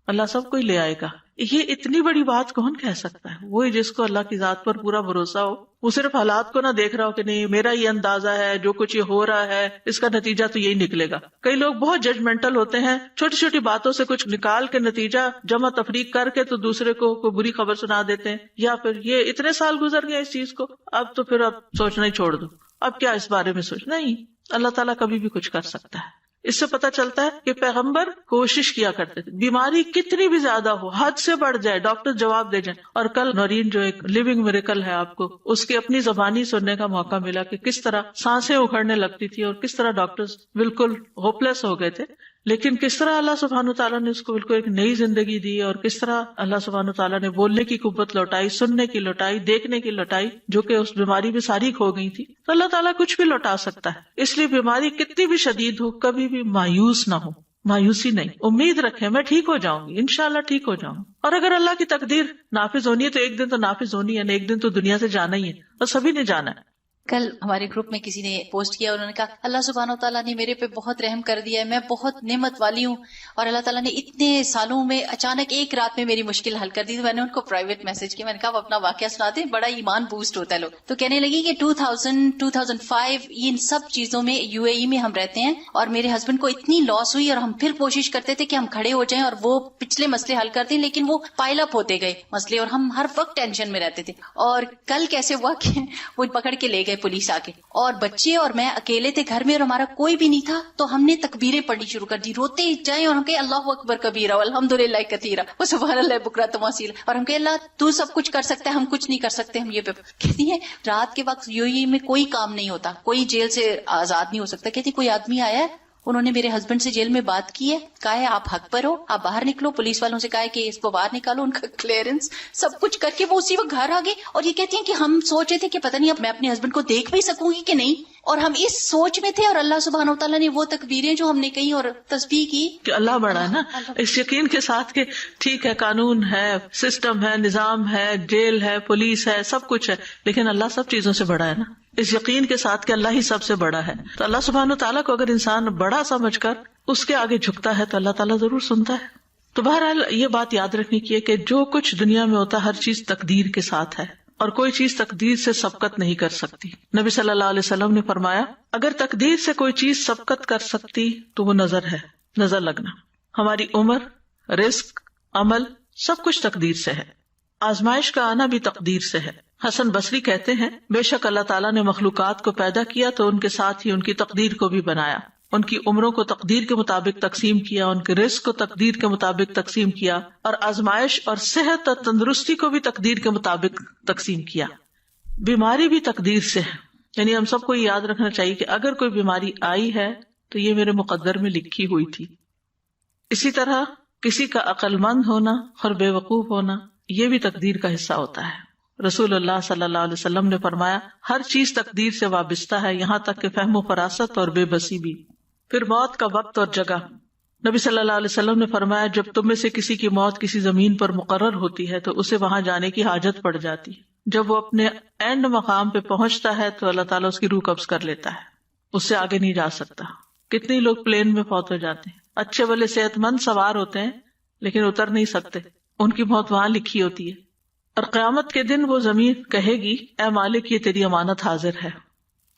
اللہ سب کو ہی لے آئے گا. یہ اتنی بڑی بات کون کہہ سکتا ہے؟ وہی جس کو اللہ کی ذات پر پورا بھروسہ ہو، وہ صرف حالات کو نہ دیکھ رہا ہو کہ نہیں میرا یہ اندازہ ہے، جو کچھ یہ ہو رہا ہے اس کا نتیجہ تو یہی نکلے گا. کئی لوگ بہت ججمنٹل ہوتے ہیں، چھوٹی چھوٹی باتوں سے کچھ نکال کے نتیجہ جمع تفریق کر کے تو دوسرے کو کوئی بری خبر سنا دیتے ہیں، یا پھر یہ اتنے سال گزر گئے اس چیز کو، اب تو پھر اب سوچنا ہی چھوڑ دو، اب کیا اس بارے میں سوچ. نہیں، اللہ تعالیٰ کبھی بھی کچھ کر سکتا ہے. اس سے پتہ چلتا ہے کہ پیغمبر کوشش کیا کرتے تھے، بیماری کتنی بھی زیادہ ہو، حد سے بڑھ جائے، ڈاکٹر جواب دے جائیں. اور کل نورین جو ایک لیونگ میریکل ہے، آپ کو اس کی اپنی زبانی سننے کا موقع ملا کہ کس طرح سانسیں اکھڑنے لگتی تھی اور کس طرح ڈاکٹرز بالکل ہوپلیس ہو گئے تھے، لیکن کس طرح اللہ سبحانہ تعالیٰ نے اس کو بالکل ایک نئی زندگی دی، اور کس طرح اللہ سبحانہ تعالیٰ نے بولنے کی قوت لوٹائی، سننے کی لوٹائی، دیکھنے کی لوٹائی، جو کہ اس بیماری میں ساری کھو گئی تھی. تو اللہ تعالیٰ کچھ بھی لوٹا سکتا ہے. اس لیے بیماری کتنی بھی شدید ہو کبھی بھی مایوس نہ ہو، مایوسی نہیں، امید رکھیں میں ٹھیک ہو جاؤں گی، انشاءاللہ ٹھیک ہو جاؤں گی. اور اگر اللہ کی تقدیر نافذ ہونی ہے تو ایک دن تو نافذ ہونی ہے، ایک دن تو دنیا سے جانا ہی ہے، اور سبھی نے جانا ہے. کل ہمارے گروپ میں کسی نے پوسٹ کیا، انہوں نے کہا اللہ سبحانہ و تعالیٰ نے میرے پہ بہت رحم کر دیا ہے، میں بہت نعمت والی ہوں، اور اللہ تعالیٰ نے اتنے سالوں میں اچانک ایک رات میں میری مشکل حل کر دی. تو میں نے ان کو پرائیویٹ میسج کیا، میں نے کہا وہ اپنا واقعہ سناتے ہیں، بڑا ایمان بوسٹ ہوتا ہے لوگ. تو کہنے لگی کہ 2005 ان سب چیزوں میں UAE میں ہم رہتے ہیں، اور میرے ہسبینڈ کو اتنی لاس ہوئی اور ہم پھر کوشش کرتے تھے کہ ہم کھڑے ہو جائیں اور وہ پچھلے مسئلے حل کر دیں، لیکن وہ پائل اپ ہوتے گئے مسئلے اور ہم ہر وقت ٹینشن میں رہتے تھے. اور کل کیسے ہوا کہ وہ پکڑ کے لے گئے پولیس آ کے، اور بچے اور میں اکیلے تھے گھر میں اور ہمارا کوئی بھی نہیں تھا. تو ہم نے تکبیریں پڑھنی شروع کر دی، روتے جائیں اور ہم کہے اللہ اکبر کبیرہ والحمدللہ کثیرہ وسبحان اللہ بکرۃ واصیلا، اور ہم کہے اللہ تو سب کچھ کر سکتا ہے، ہم کچھ نہیں کر سکتے. ہم یہ کہتی ہیں رات کے وقت UAE میں کوئی کام نہیں ہوتا، کوئی جیل سے آزاد نہیں ہو سکتا. کہتی کوئی آدمی آیا ہے، انہوں نے میرے ہسبینڈ سے جیل میں بات کی ہے، کہا ہے آپ حق پر ہو، آپ باہر نکلو. پولیس والوں سے کہا ہے کہ اس کو باہر نکالو، ان کا کلیئرنس سب کچھ کر کے وہ اسی وقت گھر آ گئے. اور یہ کہتی ہیں کہ ہم سوچ رہے تھے کہ پتہ نہیں اب میں اپنے ہسبینڈ کو دیکھ بھی سکوں گی کہ نہیں، اور ہم اس سوچ میں تھے، اور اللہ سبحانہ وتعالیٰ نے وہ تکبیریں جو ہم نے کہی اور تسبیح کی کہ اللہ بڑا ہے نا، اس یقین کے ساتھ کہ ٹھیک ہے قانون ہے، سسٹم ہے، نظام ہے، جیل ہے، پولیس ہے، سب کچھ ہے، لیکن اللہ سب چیزوں سے بڑا ہے نا، اس یقین کے ساتھ کہ اللہ ہی سب سے بڑا ہے. تو اللہ سبحانہ تعالیٰ کو اگر انسان بڑا سمجھ کر اس کے آگے جھکتا ہے تو اللہ تعالیٰ ضرور سنتا ہے. تو بہرحال یہ بات یاد رکھنی کی ہے کہ جو کچھ دنیا میں ہوتا ہے ہر چیز تقدیر کے ساتھ ہے، اور کوئی چیز تقدیر سے سبقت نہیں کر سکتی. نبی صلی اللہ علیہ وسلم نے فرمایا اگر تقدیر سے کوئی چیز سبقت کر سکتی تو وہ نظر ہے، نظر لگنا. ہماری عمر، رزق، عمل سب کچھ تقدیر سے ہے. آزمائش کا آنا بھی تقدیر سے ہے. حسن بصری کہتے ہیں بے شک اللہ تعالیٰ نے مخلوقات کو پیدا کیا تو ان کے ساتھ ہی ان کی تقدیر کو بھی بنایا. ان کی عمروں کو تقدیر کے مطابق تقسیم کیا، ان کے رزق کو تقدیر کے مطابق تقسیم کیا، اور آزمائش اور صحت اور تندرستی کو بھی تقدیر کے مطابق تقسیم کیا. بیماری بھی تقدیر سے ہے، یعنی ہم سب کو یہ یاد رکھنا چاہیے کہ اگر کوئی بیماری آئی ہے تو یہ میرے مقدر میں لکھی ہوئی تھی. اسی طرح کسی کا عقل مند ہونا اور بے وقوف ہونا یہ بھی تقدیر کا حصہ ہوتا ہے. رسول اللہ صلی اللہ علیہ وسلم نے فرمایا ہر چیز تقدیر سے وابستہ ہے، یہاں تک کہ فہم و فراست اور بے بسی بھی. پھر موت کا وقت اور جگہ. نبی صلی اللہ علیہ وسلم نے فرمایا جب تم میں سے کسی کی موت کسی زمین پر مقرر ہوتی ہے تو اسے وہاں جانے کی حاجت پڑ جاتی ہے. جب وہ اپنے اینڈ مقام پہ پہنچتا ہے تو اللہ تعالیٰ اس کی روح قبض کر لیتا ہے، اس سے آگے نہیں جا سکتا. کتنے لوگ پلین میں فوت ہو جاتے ہیں، اچھے بھلے صحت مند سوار ہوتے ہیں لیکن اتر نہیں سکتے، ان کی موت وہاں لکھی ہوتی ہے. اور قیامت کے دن وہ زمین کہے گی اے مالک یہ تیری امانت حاضر ہے.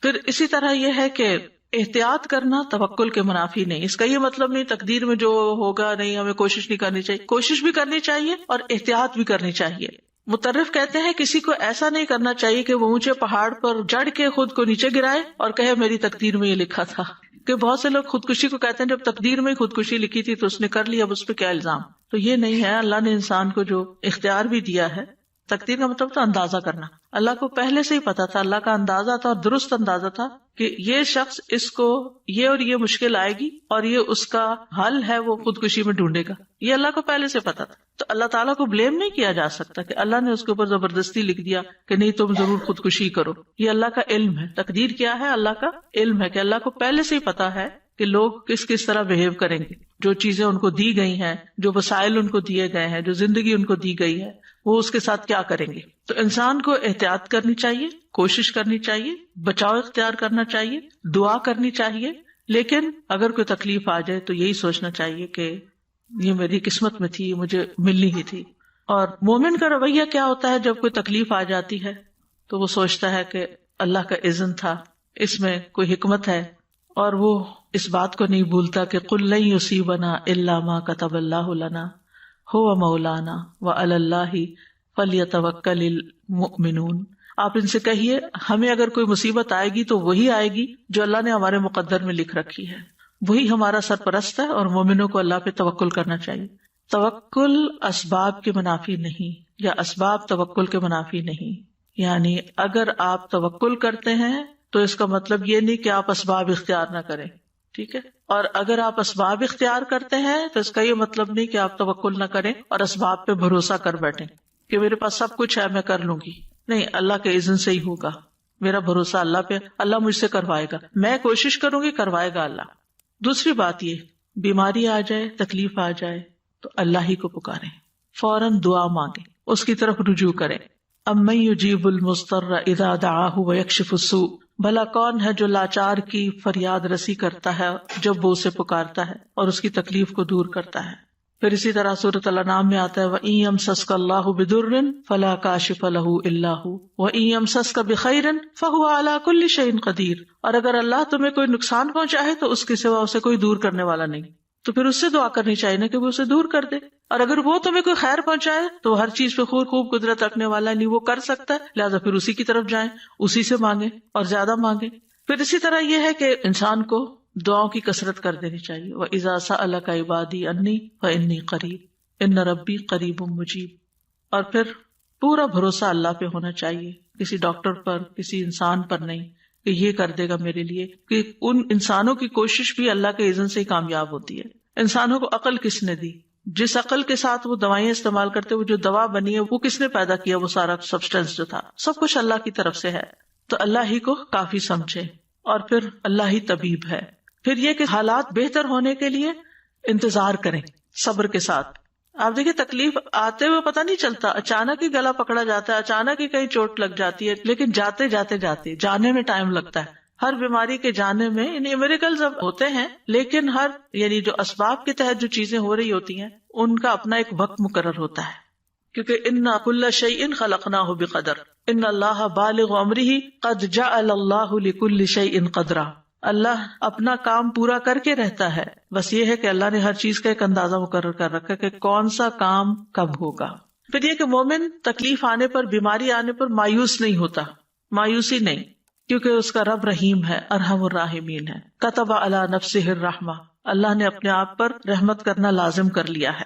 پھر اسی طرح یہ ہے کہ احتیاط کرنا توکل کے منافی نہیں. اس کا یہ مطلب نہیں تقدیر میں جو ہوگا نہیں ہمیں کوشش نہیں کرنی چاہیے، کوشش بھی کرنی چاہیے اور احتیاط بھی کرنی چاہیے. مترف کہتے ہیں کسی کو ایسا نہیں کرنا چاہیے کہ وہ اونچے پہاڑ پر جڑ کے خود کو نیچے گرائے اور کہے میری تقدیر میں یہ لکھا تھا. کہ بہت سے لوگ خودکشی کو کہتے ہیں جب تقدیر میں ہی خودکشی لکھی تھی تو اس نے کر لی، اب اس پہ کیا الزام؟ تو یہ نہیں ہے. اللہ نے انسان کو جو اختیار بھی دیا ہے، تقدیر کا مطلب تھا اندازہ کرنا. اللہ کو پہلے سے ہی پتا تھا، اللہ کا اندازہ تھا اور درست اندازہ تھا کہ یہ شخص اس کو یہ اور یہ مشکل آئے گی اور یہ اس کا حل ہے، وہ خودکشی میں ڈھونڈے گا. یہ اللہ کو پہلے سے پتا تھا. تو اللہ تعالیٰ کو بلیم نہیں کیا جا سکتا کہ اللہ نے اس کے اوپر زبردستی لکھ دیا کہ نہیں تم ضرور خودکشی کرو. یہ اللہ کا علم ہے. تقدیر کیا ہے؟ اللہ کا علم ہے کہ اللہ کو پہلے سے ہی پتا ہے کہ لوگ کس طرح بہیو کریں گے. جو چیزیں ان کو دی گئی ہیں، جو وسائل ان کو دیے گئے ہیں، جو زندگی ان کو دی گئی ہے، وہ اس کے ساتھ کیا کریں گے. تو انسان کو احتیاط کرنی چاہیے، کوشش کرنی چاہیے، بچاؤ اختیار کرنا چاہیے، دعا کرنی چاہیے. لیکن اگر کوئی تکلیف آ جائے تو یہی سوچنا چاہیے کہ یہ میری قسمت میں تھی، یہ مجھے ملنی ہی تھی. اور مومن کا رویہ کیا ہوتا ہے جب کوئی تکلیف آ جاتی ہے تو وہ سوچتا ہے کہ اللہ کا اذن تھا، اس میں کوئی حکمت ہے، اور وہ اس بات کو نہیں بھولتا کہ قل لن یصیبنا الا ما کتب اللہ لنا هو مولانا وعلی اللہ فلیتوکل المؤمنون. آپ ان سے کہیے ہمیں اگر کوئی مصیبت آئے گی تو وہی آئے گی جو اللہ نے ہمارے مقدر میں لکھ رکھی ہے، وہی ہمارا سرپرست ہے، اور مومنوں کو اللہ پہ توکل کرنا چاہیے. توکل اسباب کے منافی نہیں، یا اسباب توکل کے منافی نہیں. یعنی اگر آپ توکل کرتے ہیں تو اس کا مطلب یہ نہیں کہ آپ اسباب اختیار نہ کریں، ٹھیک ہے. اور اگر آپ اسباب اختیار کرتے ہیں تو اس کا یہ مطلب نہیں کہ آپ توکل نہ کریں اور اسباب پہ بھروسہ کر بیٹھیں کہ میرے پاس سب کچھ ہے میں کر لوں گی. نہیں، اللہ کے اذن سے ہی ہوگا. میرا بھروسہ اللہ پہ، اللہ مجھ سے کروائے گا، میں کوشش کروں گی، کروائے گا اللہ. دوسری بات یہ، بیماری آ جائے، تکلیف آ جائے تو اللہ ہی کو پکاریں، فوراً دعا مانگیں، اس کی طرف رجوع کریں. امن یجیب المضطر اذا دعاہ ویکشف السوء، بھلا کون ہے جو لاچار کی فریاد رسی کرتا ہے جب وہ اسے پکارتا ہے اور اس کی تکلیف کو دور کرتا ہے. پھر اسی طرح سورۃ الانعام میں آتا ہے وَإِن يَمْسَسْكَ اللَّهُ بِضُرٍّ فَلَا كَاشِفَ لَهُ إِلَّا هُوَ وَإِن يَمْسَسْكَ بِخَيْرٍ فَهُوَ عَلَى كُلِّ شَيْءٍ قَدِيرٌ. اور اگر اللہ تمہیں کوئی نقصان پہنچائے تو اس کے سوا اسے کوئی دور کرنے والا نہیں. تو پھر اس سے دعا کرنی چاہیے نا کہ وہ اسے دور کر دے. اور اگر وہ تمہیں کوئی خیر پہنچائے تو ہر چیز پہ خوب قدرت رکھنے والا نہیں، وہ کر سکتا ہے، لہٰذا پھر اسی کی طرف جائیں، اسی سے مانگیں اور زیادہ مانگیں. پھر اسی طرح یہ ہے کہ انسان کو دعاؤں کی کثرت کر دینی چاہیے. وَإِذَا سَأَلَكَ عِبَادِي عَنِّي فَإِنِّي قَرِيبٌ إِنَّ رَبِّي قَرِيبٌ مُجِيبٌ. اور پھر پورا بھروسہ اللہ پہ ہونا چاہیے، کسی ڈاکٹر پر، کسی انسان پر نہیں کہ یہ کر دے گا میرے لیے. کہ ان انسانوں کی کوشش بھی اللہ کے اذن سے ہی کامیاب ہوتی ہے. انسانوں کو عقل کس نے دی؟ جس عقل کے ساتھ وہ دوائیں استعمال کرتے، وہ جو دوا بنی ہے وہ کس نے پیدا کیا؟ وہ سارا سبسٹینس جو تھا سب کچھ اللہ کی طرف سے ہے. تو اللہ ہی کو کافی سمجھے، اور پھر اللہ ہی طبیب ہے. پھر یہ کہ حالات بہتر ہونے کے لیے انتظار کریں صبر کے ساتھ. آپ دیکھیں تکلیف آتے ہوئے پتہ نہیں چلتا، اچانک ہی گلا پکڑا جاتا ہے، اچانک ہی کہیں چوٹ لگ جاتی ہے، لیکن جاتے جانے میں ٹائم لگتا ہے. ہر بیماری کے جانے میں یعنی میریکلز اب ہوتے ہیں، لیکن ہر یعنی جو اسباب کے تحت جو چیزیں ہو رہی ہوتی ہیں ان کا اپنا ایک وقت مقرر ہوتا ہے. کیونکہ اِنَّا كُلَّ شَيْءٍ خَلَقْنَاهُ بِقَدَرٍ إِنَّ اللَّهَ بَالِغُ أَمْرِهِ قَدْ جَعَلَ اللَّهُ لِكُلِّ شَيْءٍ قَدْرًا. اللہ اپنا کام پورا کر کے رہتا ہے، بس یہ ہے کہ اللہ نے ہر چیز کا ایک اندازہ مقرر کر رکھا کہ کون سا کام کب ہوگا. پھر یہ کہ مومن تکلیف آنے پر، بیماری آنے پر مایوس نہیں ہوتا، مایوسی نہیں، کیونکہ اس کا رب رحیم ہے، ارحم الراحمین ہے. کتب علی نفسہ الرحمہ، اللہ نے اپنے آپ پر رحمت کرنا لازم کر لیا ہے.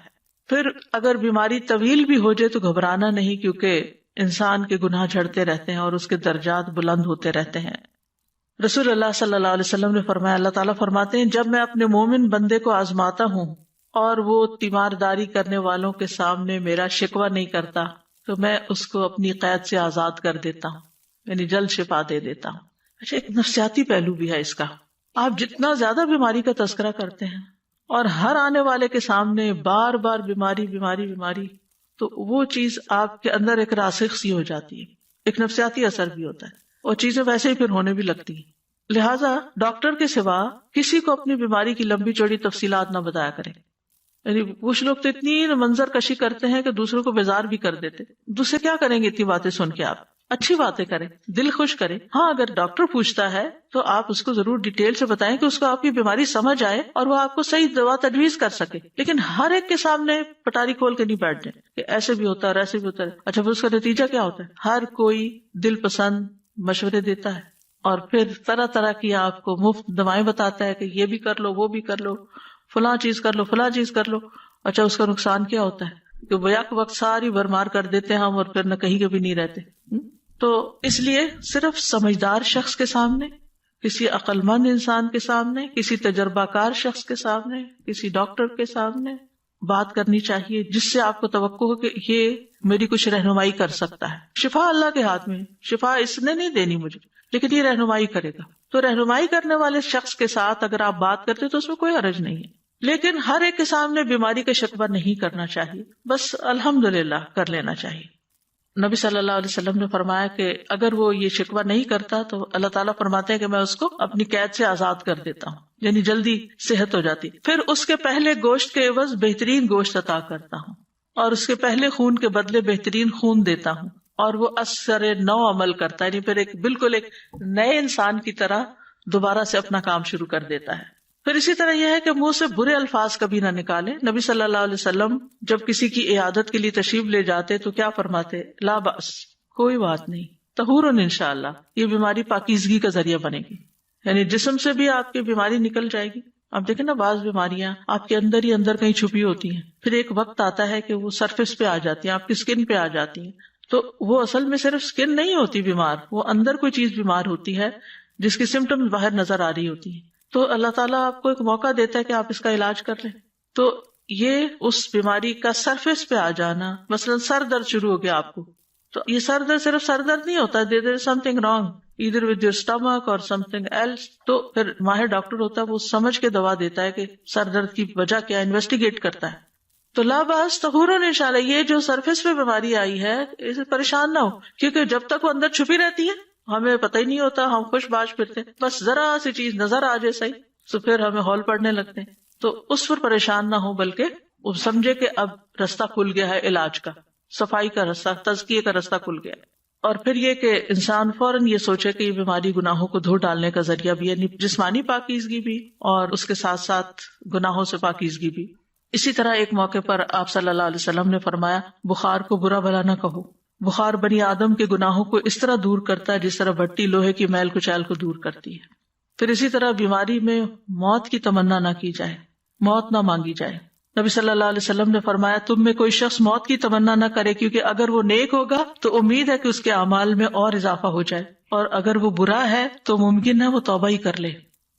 پھر اگر بیماری طویل بھی ہو جائے تو گھبرانا نہیں، کیونکہ انسان کے گناہ جھڑتے رہتے ہیں اور اس کے درجات بلند ہوتے رہتے ہیں. رسول اللہ صلی اللہ علیہ وسلم نے فرمایا، اللہ تعالیٰ فرماتے ہیں جب میں اپنے مومن بندے کو آزماتا ہوں اور وہ تیمارداری کرنے والوں کے سامنے میرا شکوہ نہیں کرتا تو میں اس کو اپنی قید سے آزاد کر دیتا ہوں، یعنی جلد شفا دے دیتا ہوں. اچھا، ایک نفسیاتی پہلو بھی ہے اس کا. آپ جتنا زیادہ بیماری کا تذکرہ کرتے ہیں اور ہر آنے والے کے سامنے بار بار بیماری، تو وہ چیز آپ کے اندر ایک راسخ سی ہو جاتی ہے، ایک نفسیاتی اثر بھی ہوتا ہے اور چیزیں ویسے ہی پھر ہونے بھی لگتی ہیں. لہٰذا ڈاکٹر کے سوا کسی کو اپنی بیماری کی لمبی چوڑی تفصیلات نہ بتایا کریں. یعنی کچھ لوگ تو اتنی منظر کشی کرتے ہیں کہ دوسروں کو بیزار بھی کر دیتے. دوسرے کیا کریں گے اتنی باتیں سن کے؟ آپ اچھی باتیں کریں، دل خوش کریں. ہاں، اگر ڈاکٹر پوچھتا ہے تو آپ اس کو ضرور ڈیٹیل سے بتائیں کہ اس کو آپ کی بیماری سمجھ آئے اور وہ آپ کو صحیح دوا تجویز کر سکے. لیکن ہر ایک کے سامنے پٹاری کھول کے نہیں بیٹھ جائیں کہ ایسے بھی ہوتا ہے ایسے بھی ہوتا ہے. اچھا، پھر اس کا نتیجہ کیا ہوتا ہے؟ ہر کوئی دل پسند مشورے دیتا ہے اور پھر طرح طرح کی آپ کو مفت دوائیں بتاتا ہے کہ یہ بھی کر لو، وہ بھی کر لو، فلاں چیز کر لو، فلاں چیز کر لو. اچھا اس کا نقصان کیا ہوتا ہے کہ بیک وقت ساری بھرمار کر دیتے ہیں ہم، اور پھر نہ کہیں کے بھی نہیں رہتے. تو اس لیے صرف سمجھدار شخص کے سامنے، کسی عقل مند انسان کے سامنے، کسی تجربہ کار شخص کے سامنے، کسی ڈاکٹر کے سامنے بات کرنی چاہیے جس سے آپ کو توقع ہو کہ یہ میری کچھ رہنمائی کر سکتا ہے. شفا اللہ کے ہاتھ میں، شفا اس نے نہیں دینی مجھے، لیکن یہ رہنمائی کرے گا. تو رہنمائی کرنے والے شخص کے ساتھ اگر آپ بات کرتے تو اس میں کوئی حرج نہیں ہے. لیکن ہر ایک کے سامنے بیماری کا شکوہ نہیں کرنا چاہیے، بس الحمدللہ کر لینا چاہیے. نبی صلی اللہ علیہ وسلم نے فرمایا کہ اگر وہ یہ شکوہ نہیں کرتا تو اللہ تعالیٰ فرماتے ہیں کہ میں اس کو اپنی قید سے آزاد کر دیتا ہوں، یعنی جلدی صحت ہو جاتی. پھر اس کے پہلے گوشت کے عوض بہترین گوشت عطا کرتا ہوں، اور اس کے پہلے خون کے بدلے بہترین خون دیتا ہوں، اور وہ اثر نو عمل کرتا ہے، یعنی پھر بالکل ایک نئے انسان کی طرح دوبارہ سے اپنا کام شروع کر دیتا ہے. پھر اسی طرح یہ ہے کہ منہ سے برے الفاظ کبھی نہ نکالے. نبی صلی اللہ علیہ وسلم جب کسی کی عیادت کے لیے تشریف لے جاتے تو کیا فرماتے؟ لا بأس، کوئی بات نہیں، طہورن انشاءاللہ، یہ بیماری پاکیزگی کا ذریعہ بنے گی، یعنی جسم سے بھی آپ کی بیماری نکل جائے گی. آپ دیکھیں نا بعض بیماریاں آپ کے اندر ہی اندر کہیں چھپی ہوتی ہیں، پھر ایک وقت آتا ہے کہ وہ سرفیس پہ آ جاتی ہیں، آپ کی اسکن پہ آ جاتی ہیں. تو وہ اصل میں صرف اسکن نہیں ہوتی بیمار، وہ اندر کوئی چیز بیمار ہوتی ہے جس کی سمٹمز باہر نظر آ رہی ہوتی ہیں. تو اللہ تعالیٰ آپ کو ایک موقع دیتا ہے کہ آپ اس کا علاج کر لیں. تو یہ اس بیماری کا سرفیس پہ آ جانا، مثلا سر درد شروع ہو گیا آپ کو، تو یہ سر درد صرف سر درد نہیں ہوتا، there is something wrong either with your stomach or something else. تو پھر ماہر ڈاکٹر ہوتا ہے، وہ سمجھ کے دوا دیتا ہے کہ سر درد کی وجہ کیا، انویسٹیگیٹ کرتا ہے. تو لا باس طہورن انشاءاللہ، یہ جو سرفیس پہ بیماری آئی ہے اسے پریشان نہ ہو، کیونکہ جب تک وہ اندر چھپی رہتی ہے ہمیں پتہ ہی نہیں ہوتا، ہم خوش باش پھرتے، بس ذرا سی چیز نظر آ جائے صحیح تو پھر ہمیں ہول پڑنے لگتے ہیں. تو اس پر پریشان نہ ہو، بلکہ وہ سمجھے کہ اب رستہ کھل گیا ہے علاج کا، صفائی کا رستہ، تزکیے کا رستہ کھل گیا. اور پھر یہ کہ انسان فوراً یہ سوچے کہ یہ بیماری گناہوں کو دھو ڈالنے کا ذریعہ بھی، یعنی جسمانی پاکیزگی بھی اور اس کے ساتھ ساتھ گناہوں سے پاکیزگی بھی. اسی طرح ایک موقع پر آپ صلی اللہ علیہ وسلم نے فرمایا بخار کو برا بھلا نہ کہو، بخار بنی آدم کے گناہوں کو اس طرح دور کرتا ہے جس طرح بھٹی لوہے کی میل کچیل کو دور کرتی ہے. پھر اسی طرح بیماری میں موت کی تمنا نہ کی جائے، موت نہ مانگی جائے. نبی صلی اللہ علیہ وسلم نے فرمایا تم میں کوئی شخص موت کی تمنا نہ کرے، کیونکہ اگر وہ نیک ہوگا تو امید ہے کہ اس کے اعمال میں اور اضافہ ہو جائے، اور اگر وہ برا ہے تو ممکن ہے وہ توبہ ہی کر لے،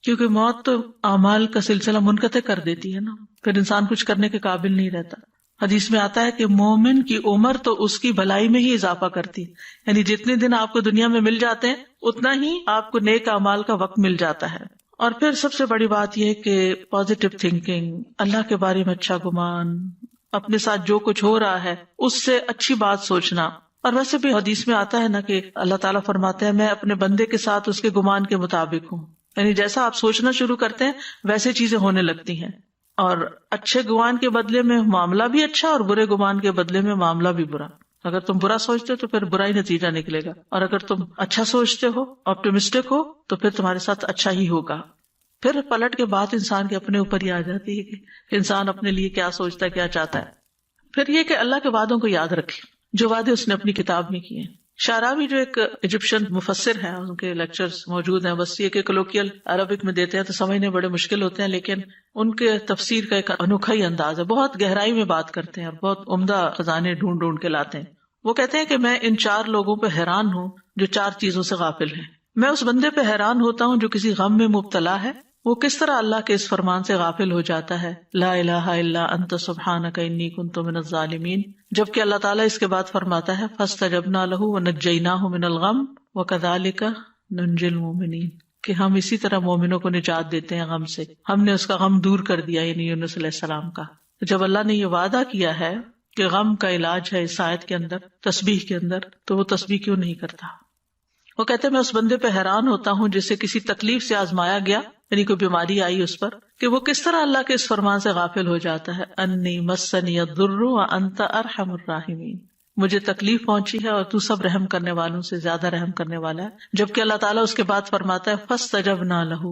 کیونکہ موت تو اعمال کا سلسلہ منقطع کر دیتی ہے نا، پھر انسان کچھ کرنے کے قابل نہیں رہتا. حدیث میں آتا ہے کہ مومن کی عمر تو اس کی بھلائی میں ہی اضافہ کرتی، یعنی جتنے دن آپ کو دنیا میں مل جاتے ہیں اتنا ہی آپ کو نیک اعمال کا وقت مل جاتا ہے. اور پھر سب سے بڑی بات یہ کہ پازیٹیو تھنکنگ، اللہ کے بارے میں اچھا گمان، اپنے ساتھ جو کچھ ہو رہا ہے اس سے اچھی بات سوچنا. اور ویسے بھی حدیث میں آتا ہے نا کہ اللہ تعالیٰ فرماتے ہیں میں اپنے بندے کے ساتھ اس کے گمان کے مطابق ہوں، یعنی جیسا آپ سوچنا شروع کرتے ہیں ویسے چیزیں ہونے لگتی ہیں. اور اچھے گمان کے بدلے میں معاملہ بھی اچھا اور برے گمان کے بدلے میں معاملہ بھی برا. اگر تم برا سوچتے ہو تو پھر برا ہی نتیجہ نکلے گا، اور اگر تم اچھا سوچتے ہو، آپٹیمسٹک ہو، تو پھر تمہارے ساتھ اچھا ہی ہوگا. پھر پلٹ کے بات انسان کے اپنے اوپر ہی آ جاتی ہے کہ انسان اپنے لیے کیا سوچتا ہے، کیا چاہتا ہے. پھر یہ کہ اللہ کے وعدوں کو یاد رکھے، جو وعدے اس نے اپنی کتاب میں کیے ہیں. شعراوی جو ایک ایجپشن مفسر ہیں، ان کے لیکچرز موجود ہیں، بس یہ کہ کولوکیل عربک میں دیتے ہیں تو سمجھنے بڑے مشکل ہوتے ہیں، لیکن ان کے تفسیر کا ایک انوکھا ہی انداز ہے، بہت گہرائی میں بات کرتے ہیں اور بہت عمدہ خزانے ڈھونڈ ڈھونڈ کے لاتے ہیں. وہ کہتے ہیں کہ میں ان 4 لوگوں پہ حیران ہوں جو 4 چیزوں سے غافل ہیں. میں اس بندے پہ حیران ہوتا ہوں جو کسی غم میں مبتلا ہے، وہ کس طرح اللہ کے اس فرمان سے غافل ہو جاتا ہے، لا الہ الا انت سبحانک انی کنت من الظالمین، جبکہ اللہ تعالیٰ اس کے بعد فرماتا ہے فاستجبنا لہ ونجیناہ من الغم وکذالک ننجی المؤمنین، کہ ہم اسی طرح مومنوں کو نجات دیتے ہیں غم سے، ہم نے اس کا غم دور کر دیا، یعنی یونس علیہ السلام کا. جب اللہ نے یہ وعدہ کیا ہے کہ غم کا علاج ہے اس آیت کے اندر، تسبیح کے اندر، تو وہ تسبیح کیوں نہیں کرتا؟ وہ کہتے ہیں میں اس بندے پہ حیران ہوتا ہوں جسے کسی تکلیف سے آزمایا گیا، یعنی کوئی بیماری آئی اس پر، کہ وہ کس طرح اللہ کے اس فرمان سے غافل ہو جاتا ہے، انی مسنی الضر وانت ارحم الراحمین، مجھے تکلیف پہنچی ہے اور تو سب رحم کرنے والوں سے زیادہ رحم کرنے والا ہے. جبکہ اللہ تعالیٰ اس کے بعد فرماتا ہے فاستجبنا لہ،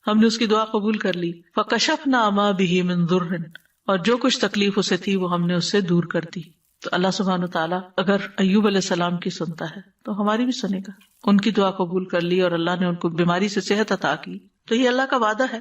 ہم نے اس کی دعا قبول کر لی، فکشفنا ما بہ من ضر، اور جو کچھ تکلیف اسے تھی وہ ہم نے اس سے دور کر دی. تو اللہ سبحانہ تعالیٰ اگر ایوب علیہ السلام کی سنتا ہے تو ہماری بھی سنے گا. ان کی دعا قبول کر لی اور اللہ نے ان کو بیماری سے صحت عطا کی, تو یہ اللہ کا وعدہ ہے.